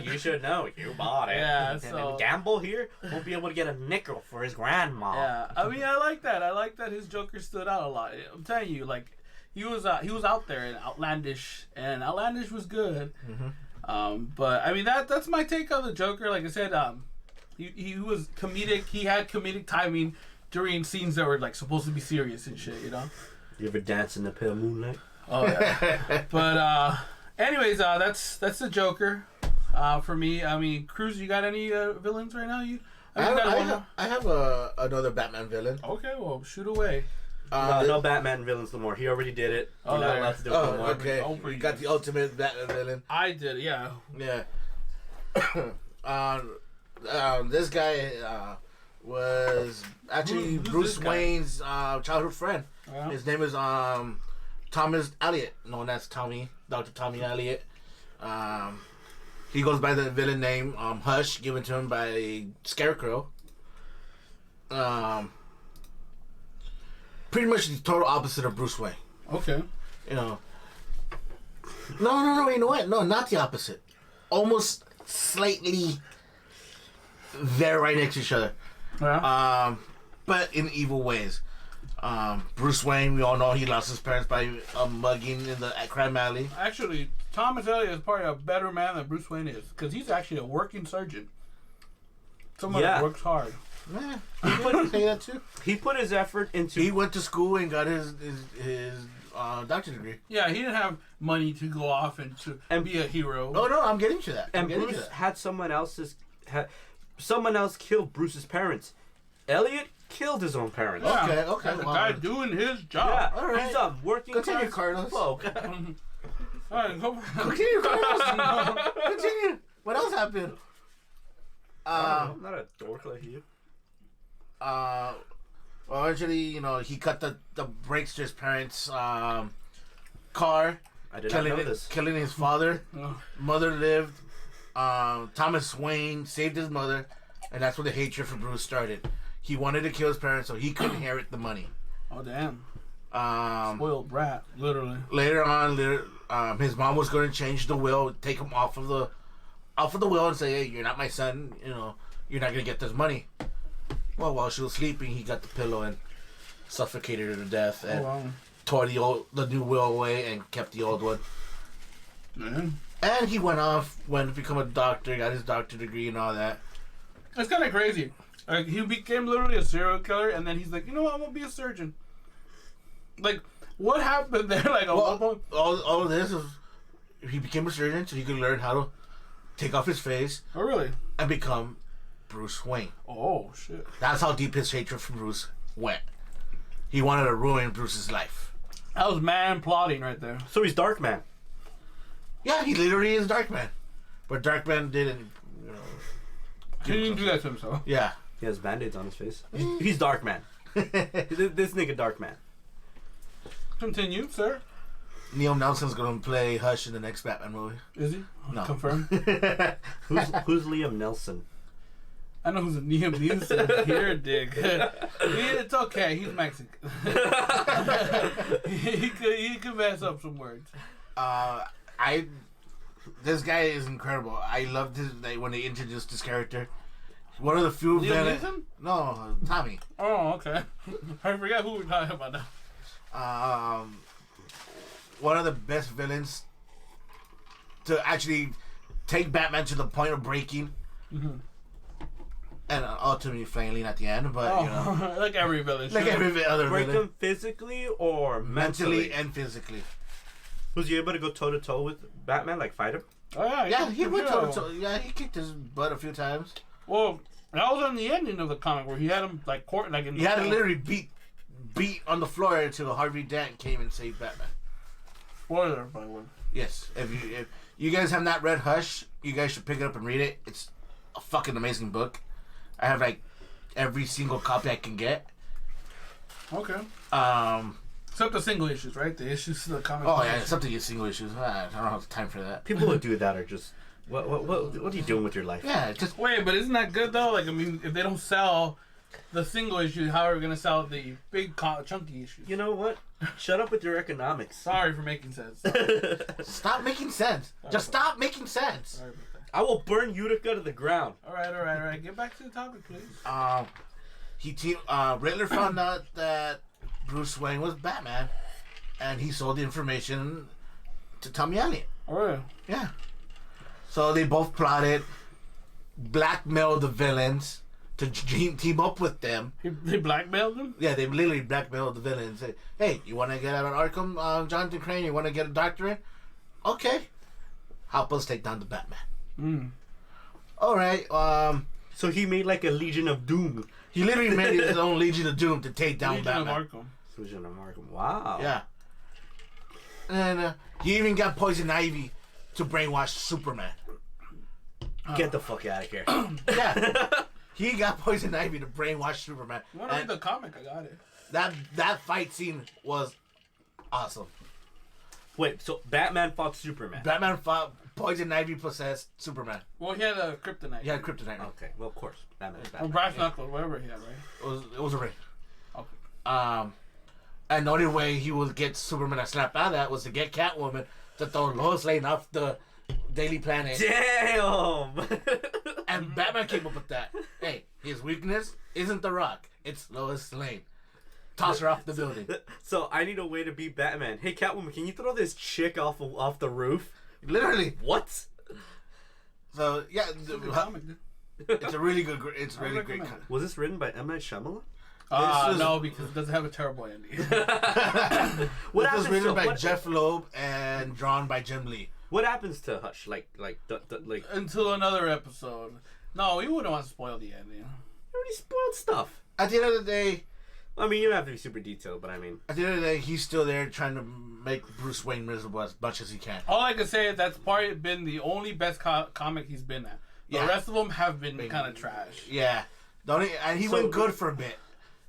You should know. You bought it.
Yeah,
And
so-
then Gamble here won't be able to get a nickel for his grandma.
Yeah, I mean, I like that. I like that his Joker stood out a lot. I'm telling you, like he was out there in Outlandish, and Outlandish was good.
Mm-hmm.
But I mean that's my take on the Joker. Like I said, He was comedic. He had comedic timing during scenes that were like supposed to be serious and shit. You know.
You ever dance in the pale moonlight?
Oh yeah. But anyways, that's the Joker. For me, I mean, Cruz, you got any villains right now?
I have another Batman villain.
Okay, well, shoot away.
No Batman villains no more. He already did it. You're not allowed to do it no more.
Okay. We got the ultimate Batman villain.
I did, yeah.
Yeah. This guy was actually
Who's
Bruce
this guy?
Wayne's childhood friend.
Yeah.
His name is Thomas Elliot, known as Tommy, Dr. Tommy Elliot. He goes by the villain name Hush, given to him by Scarecrow. Pretty much the total opposite of Bruce Wayne.
Okay.
You know. No, you know what? No, not the opposite. Almost slightly they're right next to each other.
Yeah.
But in evil ways. Bruce Wayne, we all know he lost his parents by mugging in the crime alley.
Actually, Thomas Elliot is probably a better man than Bruce Wayne is, because he's actually a working surgeon. Someone that works hard.
Yeah, he would say that too.
He put his effort into.
He went to school and got his doctorate dedegree.
Yeah, he didn't have money to go off and be a hero.
No, I'm getting to that.
And Bruce had someone else kill Bruce's parents. Elliot killed his own parents.
Yeah.
Okay.
The guy doing his job.
Yeah,
All right.
he's a working
Continue,
class
Carlos.
folk.
All right, go.
Continue, Carlos. Continue. What else happened?
I'm not a dork like you.
Well, actually, you know, he cut the brakes to his parents' car,
I did not know this.
killing his father.
Oh.
Mother lived. Thomas Wayne saved his mother, and that's where the hatred for Bruce started. He wanted to kill his parents so he could inherit the money.
Oh damn!
Spoiled
brat, literally.
Later on, his mom was going to change the will, take him off of the will, and say, "Hey, you're not my son. You know, you're not going to get this money." Well, while she was sleeping, he got the pillow and suffocated her to death, and tore the new will away and kept the old one.
Man.
And he went to become a doctor, got his doctorate degree and all that.
It's kind of crazy. Like, he became literally a serial killer, and then he's like, you know what, I'm gonna be a surgeon. Like, what happened there? Like,
all of this is he became a surgeon so he could learn how to take off his face.
Oh really?
And become Bruce Wayne.
Oh shit!
That's how deep his hatred for Bruce went. He wanted to ruin Bruce's life.
That was man plotting right there.
So he's Darkman.
Yeah, he literally is Darkman. But Darkman didn't,
He didn't do that to himself.
Yeah.
He has band-aids on his face. He's Darkman. This nigga Darkman.
Continue, sir.
Neil Nelson's gonna play Hush in the next Batman movie.
Is he?
No.
Confirmed.
Who's Liam Nelson?
I know who's a Liam Neeson. Here, dig. It's okay. He's Mexican. he could mess up some words.
This guy is incredible. I loved when they introduced this character. One of the few
Liam Neeson?
No, Tommy.
Oh, okay. I forgot who we're talking about now.
One of the best villains to actually take Batman to the point of breaking.
Mm-hmm.
And ultimately flailing at the end, but you know,
like every villain.
like every other
Break
villain.
him physically or mentally?
And physically.
Was he able to go toe to toe with Batman, like fight him?
Oh yeah,
He went toe to toe. Yeah, he kicked his butt a few times.
Well, that was on the ending of the comic where he had him like court, like in
He had to literally beat on the floor until Harvey Dent came and saved Batman.
Spoiler, by the way.
Yes, if you guys have not read Hush, you guys should pick it up and read it. It's a fucking amazing book. I have like every single copy I can get.
Okay.
Except
the single issues, right? The issues of the comic.
Oh yeah, something you single issues. I don't have time for that.
People who do that are just what are you doing with your life?
Yeah, just
wait, but isn't that good though? Like, I mean, if they don't sell the single issues, how are we gonna sell the big chunky issues?
You know what? Shut up with your economics.
Sorry for making sense.
Stop making sense. Just stop making sense.
Sorry about that.
I will burn Utica to the ground.
All right. Get back to the topic, please.
Riddler found out that Bruce Wayne was Batman, and he sold the information to Tommy Elliot.
All right.
Yeah. So they both plotted blackmailed the villains to team up with them.
They blackmailed him?
Yeah, they literally blackmailed the villains. Say, hey, you want to get out of Arkham, Jonathan Crane? You want to get a doctorate? Okay. Help us take down the Batman. All right.
So he made like a Legion of Doom.
He literally made his own Legion of Doom to take down
Legion
Batman.
of Arkham.
Legion of Arkham. Wow.
Yeah. And he even got Poison Ivy to brainwash Superman.
Get the fuck out of here.
Yeah. He got Poison Ivy to brainwash Superman.
You want to read the comic? I got it.
That fight scene was awesome.
Wait, so Batman fought Superman?
Batman fought Poison Ivy possessed Superman.
Well, he had a kryptonite.
He had kryptonite.
Okay, well, of course. Batman's
Or
Batman.
brass knuckles, whatever he had, right?
It was a ring.
Okay.
And the only way he would get Superman to snap out of that was to get Catwoman to throw Lois Lane off the Daily Planet.
Damn!
And Batman came up with that. Hey, his weakness isn't the Rock. It's Lois Lane. Toss her off the building.
So I need a way to beat Batman. Hey, Catwoman, can you throw this chick off the roof?
Literally.
What?
So, yeah.
It's a good comic, dude.
It's a really good... It's a really great
recommend
comic.
Was this written by M. Night Shyamalan?
No, because it doesn't have a terrible ending.
This was
happens
written
to-
by
what-
Jeff Loeb and drawn by Jim Lee.
What happens to Hush? Like
Until another episode. No, we wouldn't want to spoil the ending.
you already spoiled stuff.
At the end of the day...
I mean, you don't have to be super detailed, but I mean...
At the end of the day, he's still there trying to make Bruce Wayne miserable as much as he can.
All I can say is that's probably been the only best comic he's been at. The
Yeah.
rest of them have been kind of trash.
Yeah. And he went good for a bit.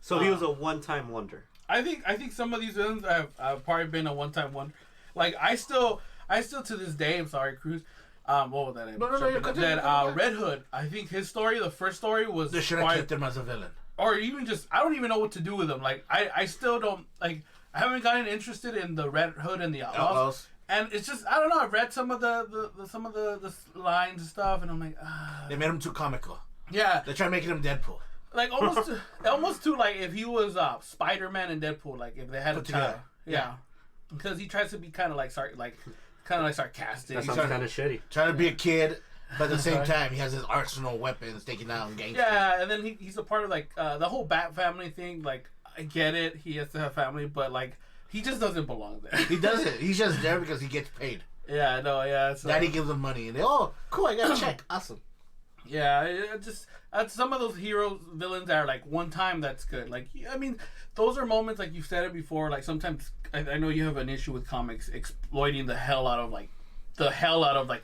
So he was a one-time wonder.
I think some of these villains have probably been a one-time wonder. Like I still to this day, I'm sorry, Cruz. What was that?
No, you're continuing.
That Red Hood. I think his story, the first story, was
They should have kept him as a villain.
or even just I don't even know what to do with him. Like I still don't like. I haven't gotten interested in the Red Hood and the Outlaws. And it's just I don't know. I've read some of the lines and stuff, and I'm like,
They made him too comical.
yeah,
They tried making him Deadpool.
like almost to like if he was Spider-Man and Deadpool, like if they had
Put
a tie.
together.
Yeah, because he tries to be kind of like sarcastic.
That
He's
sounds
trying-
kind of shitty.
Trying to be a kid, but at the same time, he has his arsenal of weapons taking down gangsters.
Yeah, and then he's a part of like the whole Bat family thing. Like I get it, he has to have family, but like he just doesn't belong there.
He doesn't. He's just there because he gets paid.
Yeah, no, yeah. So,
Daddy gives him money, and they, oh, cool, I got a check. Awesome.
yeah, it just some of those heroes, villains are like one time that's good. Like I mean, those are moments like you've said it before. Like sometimes I know you have an issue with comics exploiting the hell out of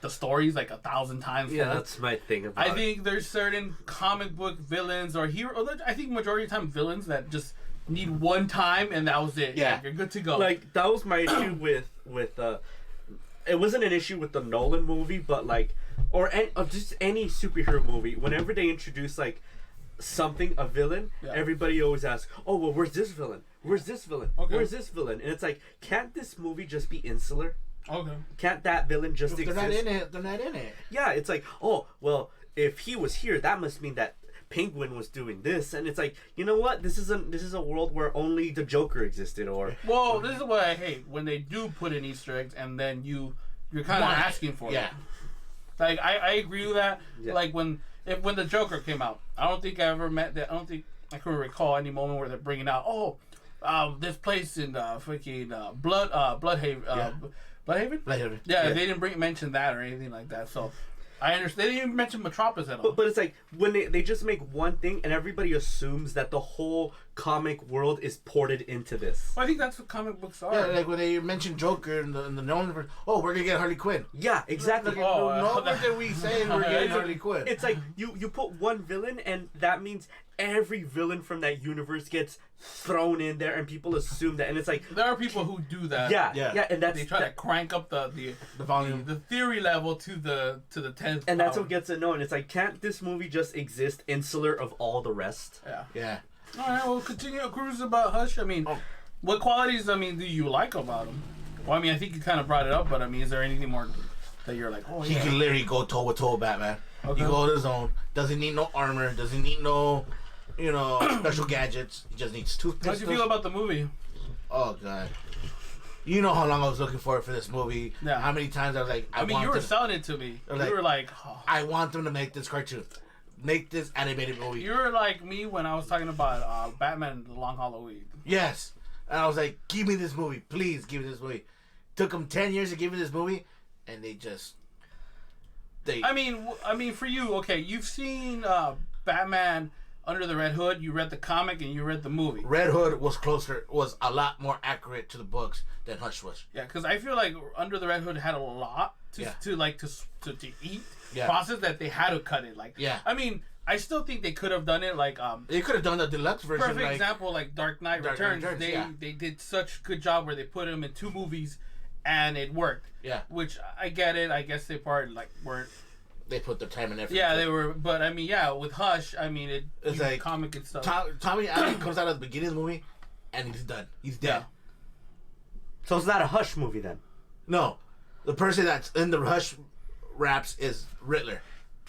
the stories like 1,000 times.
Yeah, that's my thing about
I think there's certain comic book villains or I think majority of the time villains that just need one time and that was it.
Yeah.
Like, you're good to go.
Like that was my issue with it wasn't an issue with the Nolan movie, but like just any superhero movie. Whenever they introduce like a villain, everybody always asks, "Oh, well, where's this villain? Where's this villain?
Okay.
Where's this villain?" And it's like, can't this movie just be insular?
Okay.
Can't that villain just
If they're
exist?
not in it, they're not in it.
Yeah, it's like, oh, well, if he was here, that must mean that Penguin was doing this, and it's like, you know what? This is a world where only the Joker existed, or
Well, this is what I hate when they do put in Easter eggs and then you're kind of
Why?
asking for
Yeah.
it. Like I agree with that.
Yeah.
Like when the Joker came out, I don't think I ever met that. I don't think I can recall any moment where they're bringing out this place in freaking Bloodhaven. Bloodhaven?
Bloodhaven.
Yeah, they didn't mention that or anything like that. So I understand. They didn't even mention Metropolis at all.
but it's like when they just make one thing and everybody assumes that the whole comic world is ported into this.
Well, I think that's what comic books are.
Yeah, like when they mentioned Joker in the Nolan version, oh, we're gonna get Harley Quinn.
Yeah, exactly.
Oh,
Nowhere did we say we're getting Harley Quinn.
It's like you put one villain and that means every villain from that universe gets thrown in there and people assume that, and it's like
There are people who do that.
yeah, and that's
They try to crank up the
volume.
the theory level to the 10th.
and that's
power.
what gets annoying. It's like, can't this movie just exist insular of all the rest?
Yeah.
Yeah.
All right. Well, continue cruise about Hush. I mean, what qualities? I mean, do you like about him? Well, I mean, I think you kind of brought it up, but I mean, is there anything more that you're like, oh
He
yeah?
can literally go toe with toe with Batman.
Okay.
He go on his own. Doesn't need no armor. Doesn't need no, special gadgets. He just needs two
How'd
pistols.
you feel about the movie?
Oh god. You know how long I was looking for this movie.
Yeah.
How many times I was like,
I mean, you were selling it to me.
Like,
You were like, oh.
I want them to make this cartoon. Make this animated movie.
You were like me when I was talking about Batman: The Long Halloween.
Yes. And I was like, give me this movie. Please give me this movie. Took them 10 years to give me this movie, and they just...
I mean, for you, okay, you've seen Batman Under the Red Hood. You read the comic and you read the movie.
Red Hood was a lot more accurate to the books than Hush was.
Yeah, because I feel like Under the Red Hood had a lot to eat process that they had to cut it. Like,
yeah.
I mean, I still think they could have done it like
they could have done the deluxe version.
Perfect example, like Dark Knight Returns.
Yeah.
They did such a good job where they put him in 2 movies, and it worked.
Yeah.
Which I get it. I guess they weren't.
They put their time and effort.
Yeah, they were. But I mean, yeah, with Hush, I mean, it's
like
comic and stuff.
Tommy Allen comes out at the beginning of the movie, and he's done. He's dead.
Yeah.
So it's not a Hush movie then?
No, the person that's in the Hush raps is Riddler.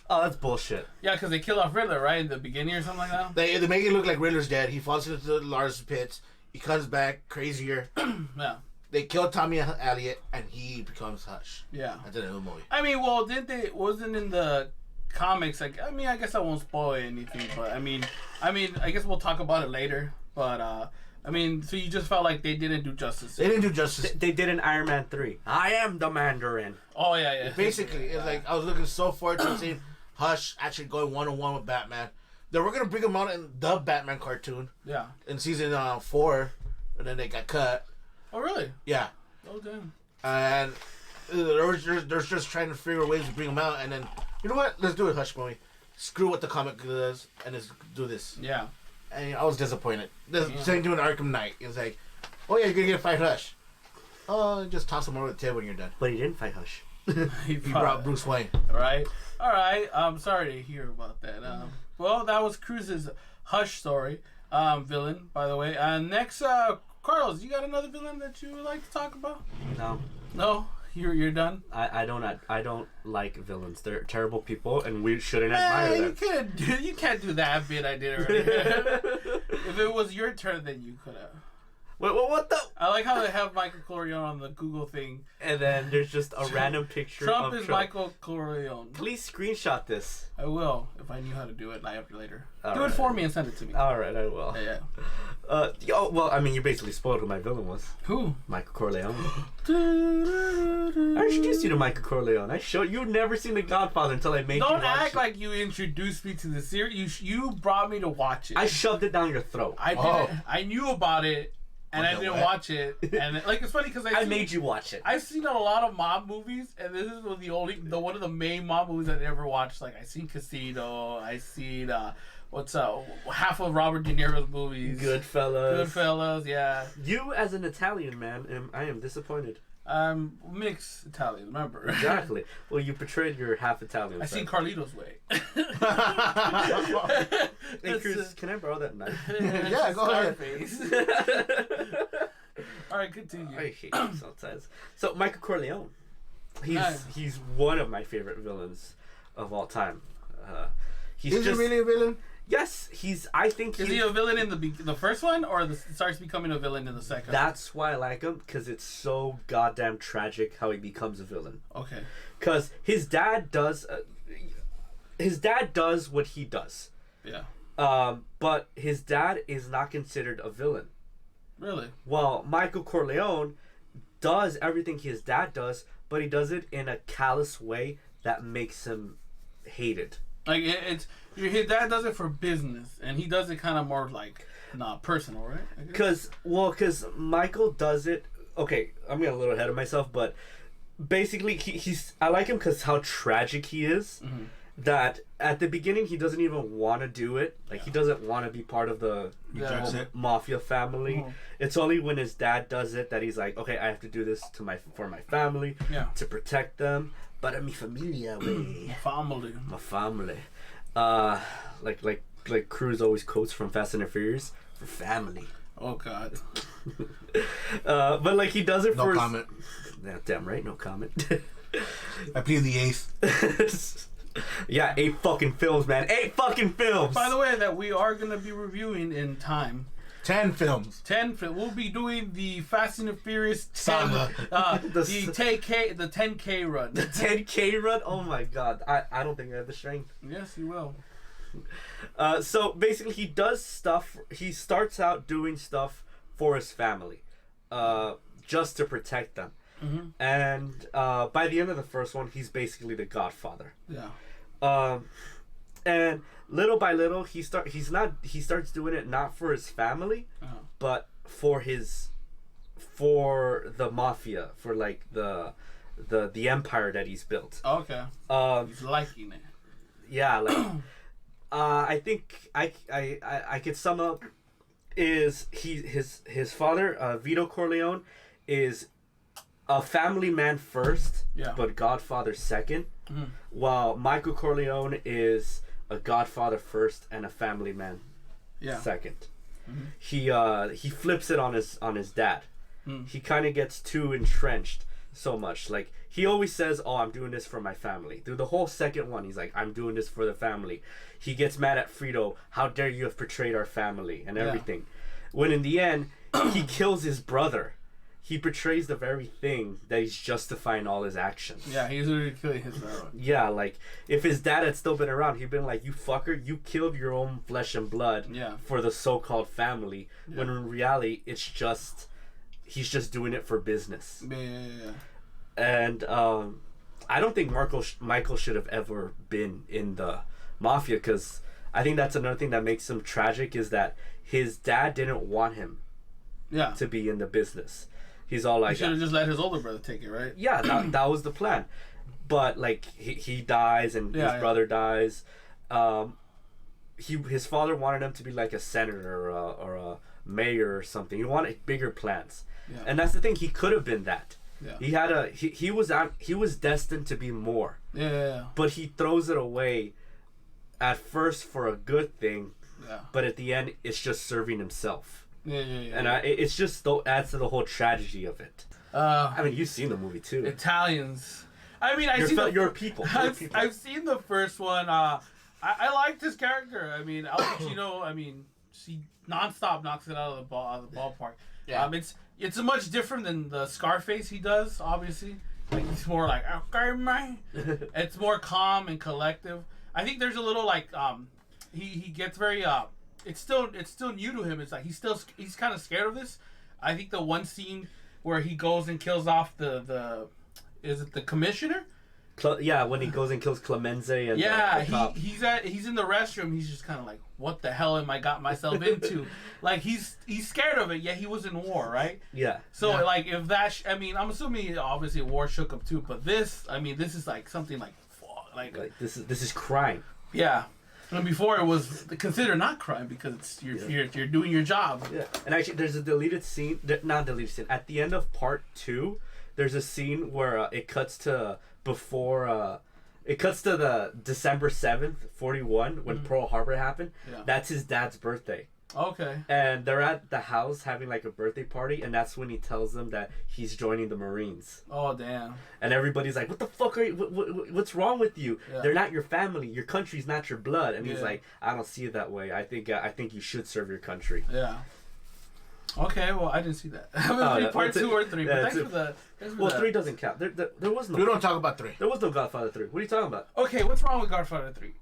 Oh, that's bullshit.
Yeah, because they kill off Riddler, right, in the beginning or something like that.
They make it look like Riddler's dead. He falls into the Lars pits. He comes back crazier.
Yeah.
They kill Tommy Elliott, and he becomes Hush.
Yeah.
At the end of the movie.
I mean, well, wasn't in the comics, like, I mean, I guess I won't spoil anything, but I mean, I guess we'll talk about it later, but, I mean, so you just felt like they didn't do justice.
They didn't do justice.
They did in Iron Man 3. I am the Mandarin.
Oh, yeah.
Basically, it's like, I was looking so forward to seeing Hush actually going one-on-one with Batman. They were going to bring him out in the Batman cartoon.
Yeah.
In season 4, and then they got cut.
Oh, really?
Yeah.
Oh, damn.
And they're just trying to figure ways to bring him out, and then, you know what? Let's do a Hush movie. Screw what the comic does, and let's do this.
Yeah.
And I was disappointed. The same thing with Arkham Knight. It's like, oh yeah, you're going to get a fight Hush. Oh, just toss him over the table when you're done.
But he didn't fight Hush.
He brought Bruce Wayne.
Right. All right. I'm sorry to hear about that. Well, that was Cruz's Hush story. Villain, by the way. Next, Carlos, you got another villain that you would like to talk about?
No.
No? You're done?
I don't like villains. They're terrible people, and we shouldn't admire them.
You can't do that bit I did earlier. If it was your turn, then you could have.
What the?
I like how they have Michael Corleone on the Google thing.
And then there's just a random picture
Trump
of
is Michael Corleone.
Please screenshot this.
I will, if I knew how to do it later.
All
do
right.
it for me and send it to me.
All right, I will.
Yeah.
Well, I mean, you basically spoiled who my villain was.
Who?
Michael Corleone. I introduced you to Michael Corleone. I showed you've never seen The Godfather until I made you watch it.
Don't act like you introduced me to the series. You brought me to watch it.
I shoved it down your throat.
I didn't. I knew about it. And I didn't watch it, and like it's funny because
I made you watch it.
I've seen a lot of mob movies, and this is one of the main mob movies I ever watched. Like I seen Casino, I seen half of Robert De Niro's movies, Goodfellas, yeah.
You as an Italian man, I am disappointed.
Mixed Italian, remember?
Exactly. Well, you portrayed your half Italian.
I seen Carlito's Way.
Hey, Cruz, can I borrow that knife?
Yeah, go ahead.
All right, continue.
I hate you sometimes. So, Michael Corleone. He's one of my favorite villains of all time.
Is he really a villain?
Yes, I think
is he a villain in the first one, or starts becoming a villain in the second?
That's why I like him, because it's so goddamn tragic how he becomes a villain.
Okay.
Because his dad does what he does.
Yeah.
But his dad is not considered a villain.
Really?
Well, Michael Corleone does everything his dad does, but he does it in a callous way that makes him hated.
Like his dad does it for business, and he does it kind of more like personal, right?
Because Michael does it. Okay, I'm getting a little ahead of myself, but basically I like him because how tragic he is. Mm-hmm. That at the beginning he doesn't even want to do it. Like he doesn't want to be part of the mafia family. Mm-hmm. It's only when his dad does it that he's like, okay, I have to do this for my family, to protect them. Para mi familia, wey. My family. Like Cruz always quotes from Fast and the Furious, for family.
Oh God.
But like he does it
no
for.
No comment.
Yeah, damn right, no comment.
I plead the 8th.
Yeah, 8 fucking films, man. 8 fucking films.
By the way, that we are gonna be reviewing in time.
10 films.
10. We'll be doing the Fast and the Furious 10,
Saga.
the 10K run.
The 10K run? Oh my god. I don't think I have the strength.
Yes, you will.
So basically he does stuff. He starts out doing stuff for his family. Just to protect them.
Mm-hmm.
And by the end of the first one, he's basically the Godfather.
Yeah.
And little by little, he starts doing it not for his family, but for the mafia, for like the empire that he's built.
Okay. He's liking it.
Yeah, like I think I could sum up is his father, Vito Corleone, is a family man first, but Godfather second, while Michael Corleone is a Godfather first and a family man second. He flips it on his dad. He kind of gets too entrenched so much. Like he always says, "Oh, I'm doing this for my family." Through the whole second one, he's like, "I'm doing this for the family." He gets mad at Frito. "How dare you have betrayed our family?" and everything. When in the end, he kills his brother. He betrays the very thing that he's justifying all his actions.
Yeah, he's literally killing his brother.
Yeah, like, if his dad had still been around, he'd been like, "You fucker, you killed your own flesh and blood for the so-called family." When in reality, he's just doing it for business.
Yeah.
And I don't think Michael should have ever been in the mafia, because I think that's another thing that makes him tragic, is that his dad didn't want him to be in the business. He's all like,
he should have just let his older brother take it, right?
Yeah, that was the plan. But like he dies and his brother dies. His father wanted him to be like a senator or a mayor or something. He wanted bigger plans, and that's the thing. He could have been that. Yeah. He was destined to be more.
Yeah.
But he throws it away at first for a good thing. Yeah. But at the end, it's just serving himself.
Yeah.
And it's just adds to the whole tragedy of it. I mean, you've seen the movie too.
Italians. I mean,
you're people.
I've seen the first one. I liked his character. I mean, Al Pacino. I mean, she nonstop knocks it out of the ballpark. Yeah. It's much different than the Scarface he does. Obviously, like he's more like, "Okay, man." It's more calm and collective. I think there's a little like he gets very It's still new to him. It's like he's kind of scared of this. I think the one scene where he goes and kills off the commissioner?
When he goes and kills Clemenza and
he's in the restroom. He's just kind of like, what the hell am I got myself into? Like he's scared of it. Yeah, he was in war, right?
Yeah.
So like if that, I'm assuming obviously war shook him too. But this is like something like
this is crime.
Yeah. And before it was considered not crime because you're doing your job.
Yeah. And actually, there's a deleted scene. Not deleted scene. At the end of part 2, there's a scene where it cuts to before. It cuts to the December 7th, 41, when Pearl Harbor happened. Yeah. That's his dad's birthday.
Okay.
And they're at the house having like a birthday party, and that's when he tells them that he's joining the Marines.
Oh, damn.
And everybody's like, "What the fuck are you? What's wrong with you? Yeah. They're not your family. Your country's not your blood." And he's like, "I don't see it that way. I think you should serve your country."
Yeah. Okay, well, I didn't see that. Part 2 or 3, but thanks for that.
Well, 3 doesn't count. There was no...
We don't talk about 3.
There was no Godfather 3. What are you talking about?
Okay, what's wrong with Godfather 3?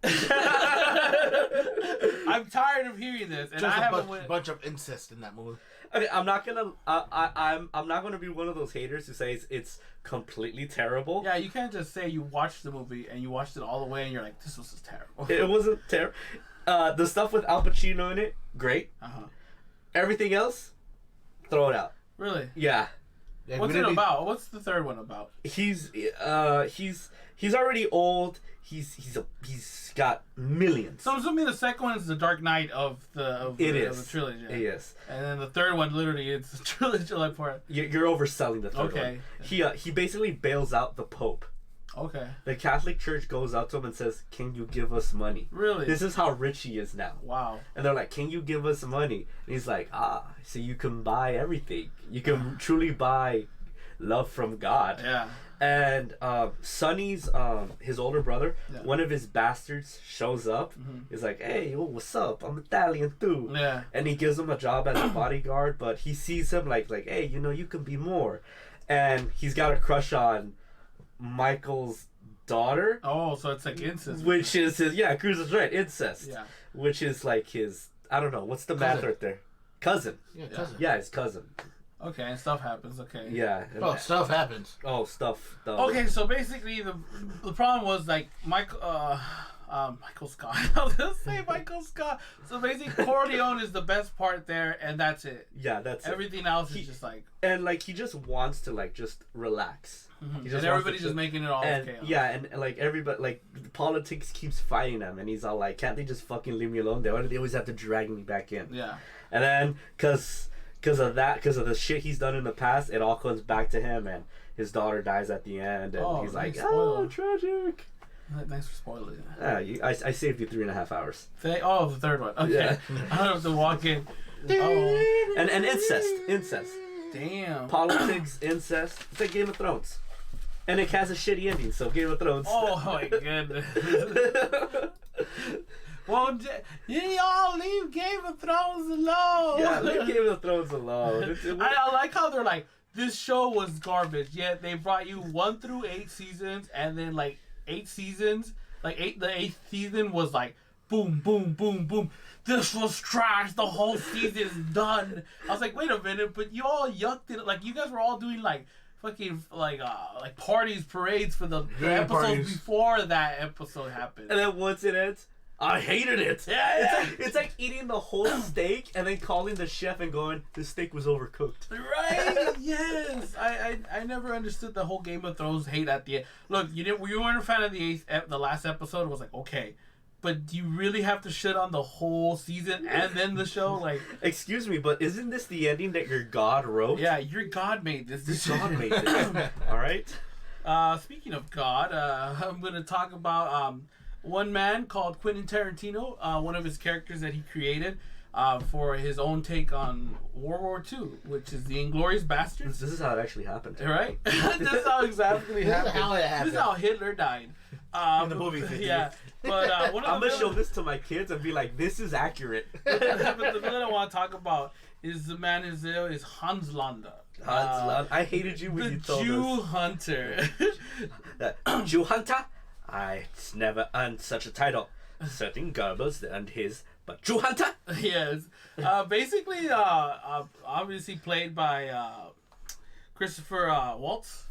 I'm tired of hearing this, and
just I have a bunch of incest in that movie.
Okay, I'm not gonna... I'm not gonna be one of those haters who says it's completely terrible.
Yeah, you can't just say you watched the movie, and you watched it all the way, and you're like, this was just terrible.
It wasn't terrible. The stuff with Al Pacino in it, great. Everything else... throw it out.
Really?
Yeah.
What's it about? What's the third one about?
He's already old. He's got millions.
So I'm assuming the second one is the Dark Knight of the trilogy.
Yes.
And then the third one, literally, it's a trilogy like for it.
You're overselling the third one. He basically bails out the Pope.
Okay.
The Catholic Church goes out to him and says, "Can you give us money?"
Really?
This is how rich he is now.
Wow.
And they're like, "Can you give us money?" And he's like, so you can buy everything. You can truly buy love from God.
Yeah.
And Sonny's his older brother, one of his bastards shows up. He's like, "Hey, what's up? I'm Italian too."
Yeah.
And he gives him a job as a bodyguard, but he sees him like, "Hey, you can be more." And he's got a crush on Michael's daughter.
Oh, so it's like incest.
Which is his, Cruz is right, incest.
Yeah.
Which is like his, I don't know, what's the math right there? Cousin.
Yeah, cousin.
Yeah, his cousin.
Okay, and stuff happens. Okay.
Yeah.
Oh, stuff happens.
Oh, stuff.
Okay, so basically the problem was like Michael Scott. I was gonna say Michael Scott. So basically, Corleone is the best part there, and that's it.
Yeah, that's
everything else is just like.
And like he just wants to like just relax.
And everybody's just making it all chaos.
Yeah, and like everybody, like politics keeps fighting him, and he's all like, "Can't they just fucking leave me alone? They always have to drag me back in."
Yeah.
And then because of the shit he's done in the past, it all comes back to him, and his daughter dies at the end, and he's like, "Oh, tragic."
Thanks for spoiling it.
Yeah, I saved you 3.5 hours.
The third one. Okay.
Yeah.
I don't have to walk in.
And incest.
Damn.
Politics, incest. It's like Game of Thrones. And it has a shitty ending, so Game of Thrones.
Oh my goodness. Well, y'all leave Game of Thrones alone.
Yeah, leave Game of Thrones alone.
I like how they're like, this show was garbage, yet they brought you 1 through 8 seasons, and then like 8 seasons, the 8th season was like, boom, boom, boom, boom. This was trash. The whole season is done. I was like, wait a minute, but you all yucked it. Like, you guys were all doing like fucking like parties, parades for the episodes
parties
before that episode happened.
And then once it ends, I hated it.
Yeah.
It's like eating the whole steak and then calling the chef and going, "This steak was overcooked."
Right? Yes. I never understood the whole Game of Thrones hate at the end. Look, you weren't a fan of the last episode. It was like, okay, but do you really have to shit on the whole season and then the show? Like,
excuse me, but isn't this the ending that your god wrote?
Yeah, your god made this.
Your god made this. All right.
Speaking of God, I'm gonna talk about one man called Quentin Tarantino, one of his characters that he created for his own take on World War II, which is the Inglourious Basterds.
This is how it actually happened.
Right? This is how exactly happened.
This is how it happened.
This is how Hitler died.
In the movie theater.
Yeah. But one of
I'm gonna show this to my kids and be like, "This is accurate."
But the villain I want to talk about is the man is Hans Landa.
I hated you when you told us.
The Jew hunter.
Jew hunter? I never earned such a title. Certain Goebbels earned his, but Jew hunter?
Yes. Basically, obviously played by Christopher Waltz.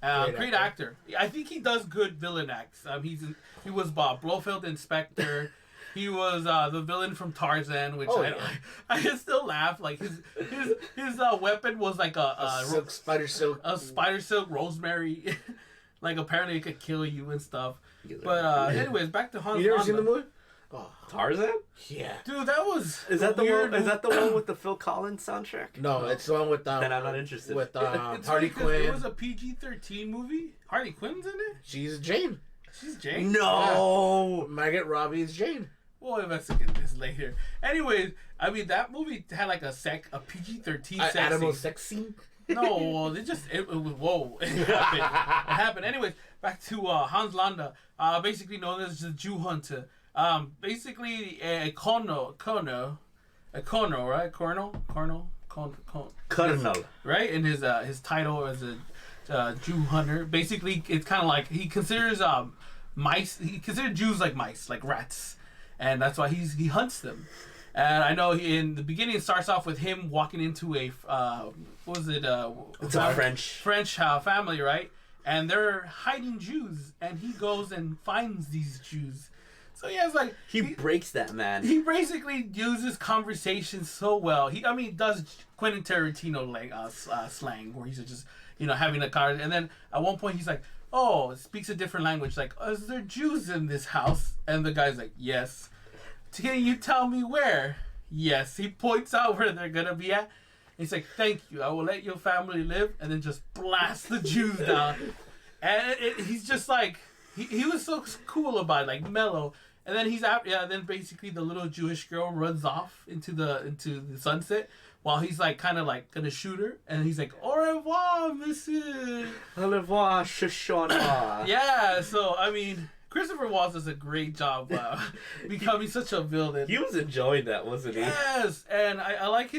Great actor. I think he does good villain acts. He was Blofeld Inspector. He was the villain from Tarzan, which I still laugh. Like his weapon was like a
spider silk
rosemary. Like apparently it could kill you and stuff. But anyways, back to Hans.
You never seen the movie?
Oh. Tarzan?
Yeah.
Dude, that was
Is that
weird.
the one? Is that the one with the Phil Collins soundtrack?
No, it's the one with
then I'm not interested.
With
it's
Harley Quinn.
It was a PG-13 movie. Harley Quinn's in it.
She's Jane.
She's Jane.
No.
Yeah. Margaret Robbie is Jane.
We'll investigate this later. Anyways, I mean that movie had like a PG-13 sex
animal
scene.
sex scene.
No, it was whoa. It happened. Anyways, back to Hans Landa, basically known as the Jew hunter. Basically a colonel, right? Colonel. Right? And his title as a Jew hunter. Basically, it's kind of like he considers mice. He considers Jews like mice, like rats, and that's why he hunts them. And I know in the beginning it starts off with him walking into a
it's a
French family, right? And they're hiding Jews, and he goes and finds these Jews. So yeah, it's like
he breaks that man.
He basically uses conversation so well. He does Quentin Tarantino slang where he's just having a car, and then at one point he's like, "Oh, speaks a different language. Like, is there Jews in this house?" And the guy's like, "Yes." "Can you tell me where?" "Yes." He points out where they're gonna be at. He's like, "Thank you. I will let your family live," and then just blast the Jews down. And he's just like, he was so cool about it, like mellow. And then then basically the little Jewish girl runs off into the sunset while he's like kind of like gonna shoot her, and he's like, "Au revoir, monsieur."
Au revoir, Shoshana.
Yeah, so I mean, Christopher Waltz does a great job becoming such a villain.
He was enjoying that, wasn't he?
Yes, and I like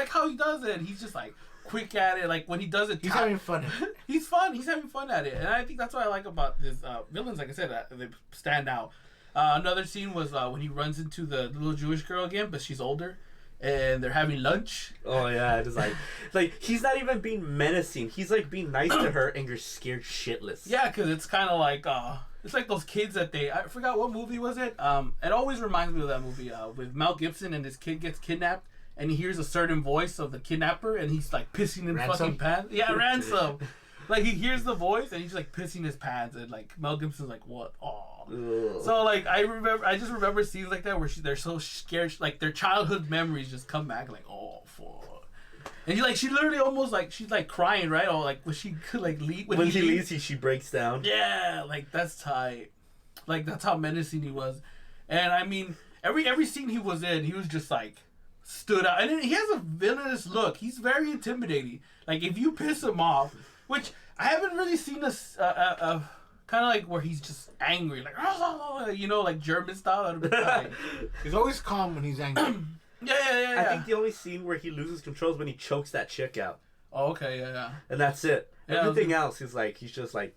how he does it. He's just like quick at it. Like when he does it,
He's having fun.
He's fun. He's having fun at it, and I think that's what I like about his villains. Like I said, they stand out. Another scene was when he runs into the little Jewish girl again, but she's older, and they're having lunch.
Oh yeah, it's like he's not even being menacing. He's like being nice to her, and you're scared shitless.
Yeah, because it's kind of like it's like those kids that I forgot what movie was it. It always reminds me of that movie with Mel Gibson and his kid gets kidnapped, and he hears a certain voice of the kidnapper, and he's like pissing in fucking pants. Yeah, Ransom. Like he hears the voice, and he's like pissing his pants, and like Mel Gibson's like, "What? Oh." So like I just remember scenes like that where they're so scared, like their childhood memories just come back, like, "Oh, fuck." And she literally almost like she's like crying, right? Or like when she could like leave
when he leaves, she breaks down.
Yeah, like that's tight. Like that's how menacing he was. And I mean, every scene he was in, he was just like stood out. And then he has a villainous look. He's very intimidating. Like if you piss him off, which I haven't really seen a kind of like where he's just angry, like like German style.
He's always calm when he's angry.
Yeah.
I think the only scene where he loses control is when he chokes that chick out.
Oh, okay, yeah.
And that's it.
Yeah,
Everything else, he's just like,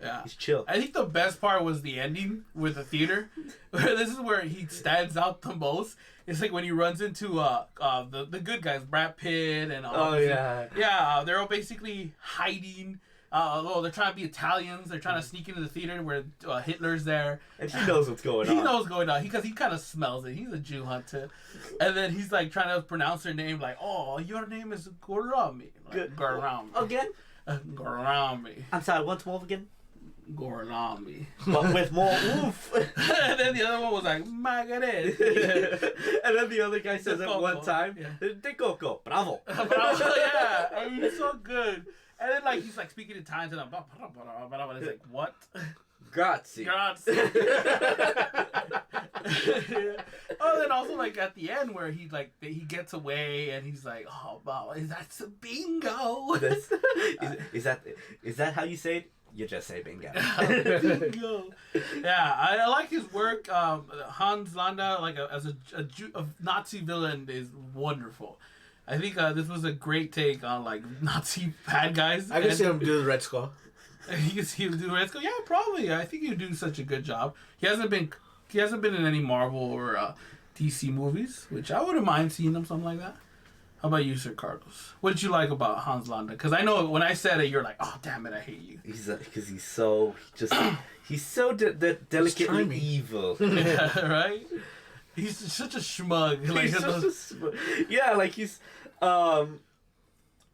yeah,
he's chill.
I think the best part was the ending with the theater. This is where he stands out the most. It's like when he runs into the good guys, Brad Pitt and all.
Oh yeah.
Yeah, they're all basically hiding. They're trying to be Italians. They're trying to sneak into the theater where Hitler's there.
And he knows what's going on.
He knows what's going on because he kind of smells it. He's a Jew hunter. And then he's like trying to pronounce her name like, "Oh, your name is Gorami." Like, Gorami.
Again?
Gorami.
I'm sorry, once more again?
Gorami.
But with more oof.
And then the other one was like, Margaret.
And then the other guy says it one time.
Yeah.
De Coco, bravo.
Bravo, yeah. And he's so good. And then like he's like speaking Italian to them. And it's like, what?
Grazie.
Grazie. Oh, then also like at the end where he gets away and he's like, "Oh wow, that's a bingo."
Is that how you say it? You just say bingo.
Bingo. Yeah, I like his work. Hans Landa, like as a Nazi villain, is wonderful. I think this was a great take on like Nazi bad guys.
I can see him do the Red Skull.
You can see him do Red Skull. Yeah, probably. I think he'd do such a good job. He hasn't been in any Marvel or DC movies, which I wouldn't mind seeing him something like that. How about you, Sir Carlos? What did you like about Hans Landa? Because I know when I said it, you're like, "Oh, damn it, I hate you."
Because he's so delicately evil.
Yeah, right? He's such a schmug.
Yeah, like he's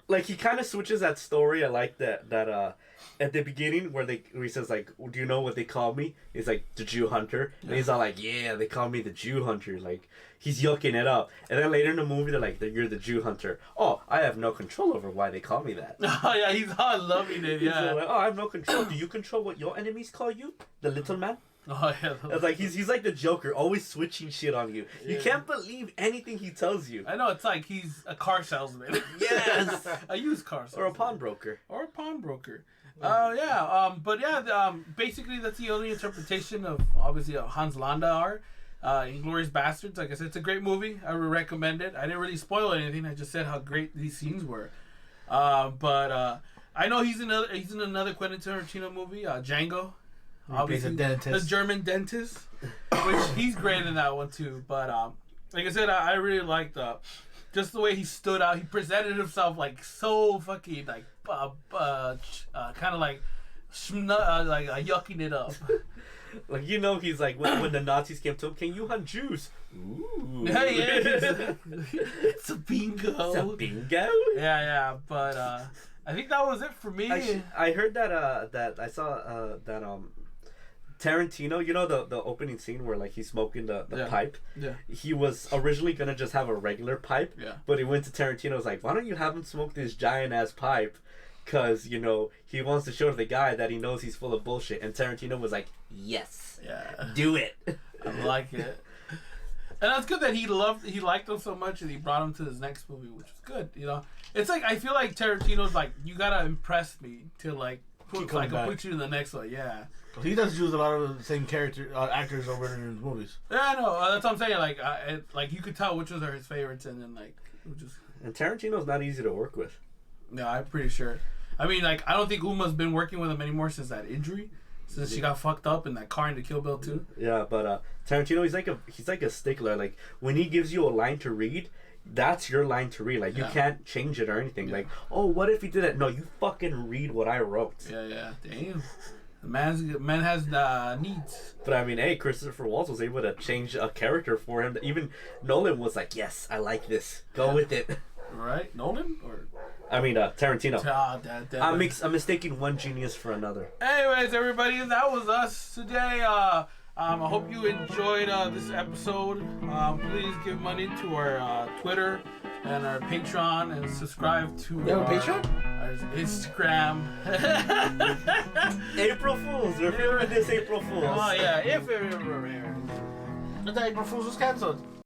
like he kind of switches that story. I like that at the beginning where he says like, "Do you know what they call me?" He's like, "The Jew Hunter," and he's all like, "Yeah, they call me the Jew Hunter." Like he's yucking it up, and then later in the movie they're like, "You're the Jew Hunter." Oh, I have no control over why they call me that.
Oh yeah, he's all loving it. Yeah.
Like, oh, I have no control. Do you control what your enemies call you? The little man.
Oh yeah.
It's like he's like the Joker, always switching shit on you.
Yeah.
You can't believe anything he tells you.
I know, it's like he's a car salesman.
Yes.
A used car salesman.
Or a pawnbroker.
But basically that's the only interpretation of obviously Hans Landa art. Inglourious Bastards, like I said, it's a great movie. I would recommend it. I didn't really spoil anything. I just said how great these scenes were. But I know he's in another Quentin Tarantino movie, Django. Obviously,
a dentist.
The German dentist, which he's great in that one too. But like I said, I really liked just the way he stood out. He presented himself like so fucking like kind of like yucking it up.
Like he's like when the Nazis came to him, "Can you hunt Jews?" Ooh.
Hey, it's a bingo.
It's a bingo.
Yeah. But I think that was it for me.
I heard that I saw that Tarantino, the opening scene where like he's smoking the pipe.
Yeah.
He was originally gonna just have a regular pipe.
Yeah.
But he went to Tarantino, was like, "Why don't you have him smoke this giant ass pipe?" Cause he wants to show the guy that he knows he's full of bullshit. And Tarantino was like, "Yes.
Yeah.
Do it."
I like it. And that's good that he liked him so much and he brought him to his next movie, which was good. You know, it's like I feel like Tarantino's like, you gotta impress me to like put you in the next one. Yeah.
He does use a lot of the same actors over in his movies.
Yeah, I know. That's what I'm saying. Like, like you could tell which ones are his favorites, and then like, just.
And Tarantino's not easy to work with.
No, I'm pretty sure. I mean, like, I don't think Uma's been working with him anymore since that injury, since she got fucked up in that car in the Kill Bill 2.
Yeah, but Tarantino, he's like a stickler. Like when he gives you a line to read, that's your line to read. Like you can't change it or anything. Like, oh, what if he did it? No, you fucking read what I wrote.
Yeah. Damn. The man has needs.
But I mean, hey, Christopher Waltz was able to change a character for him. Even Nolan was like, yes, I like this. Go with it.
Right, Nolan or.
I mean, Tarantino. I'm mistaking one genius for another.
Anyways, everybody, that was us today. I hope you enjoyed this episode. Please give money to our Twitter and our Patreon and subscribe to
our Patreon?
Our Instagram.
April Fools. We're filming this April Fools.
Oh, yeah.
I thought April Fools was canceled.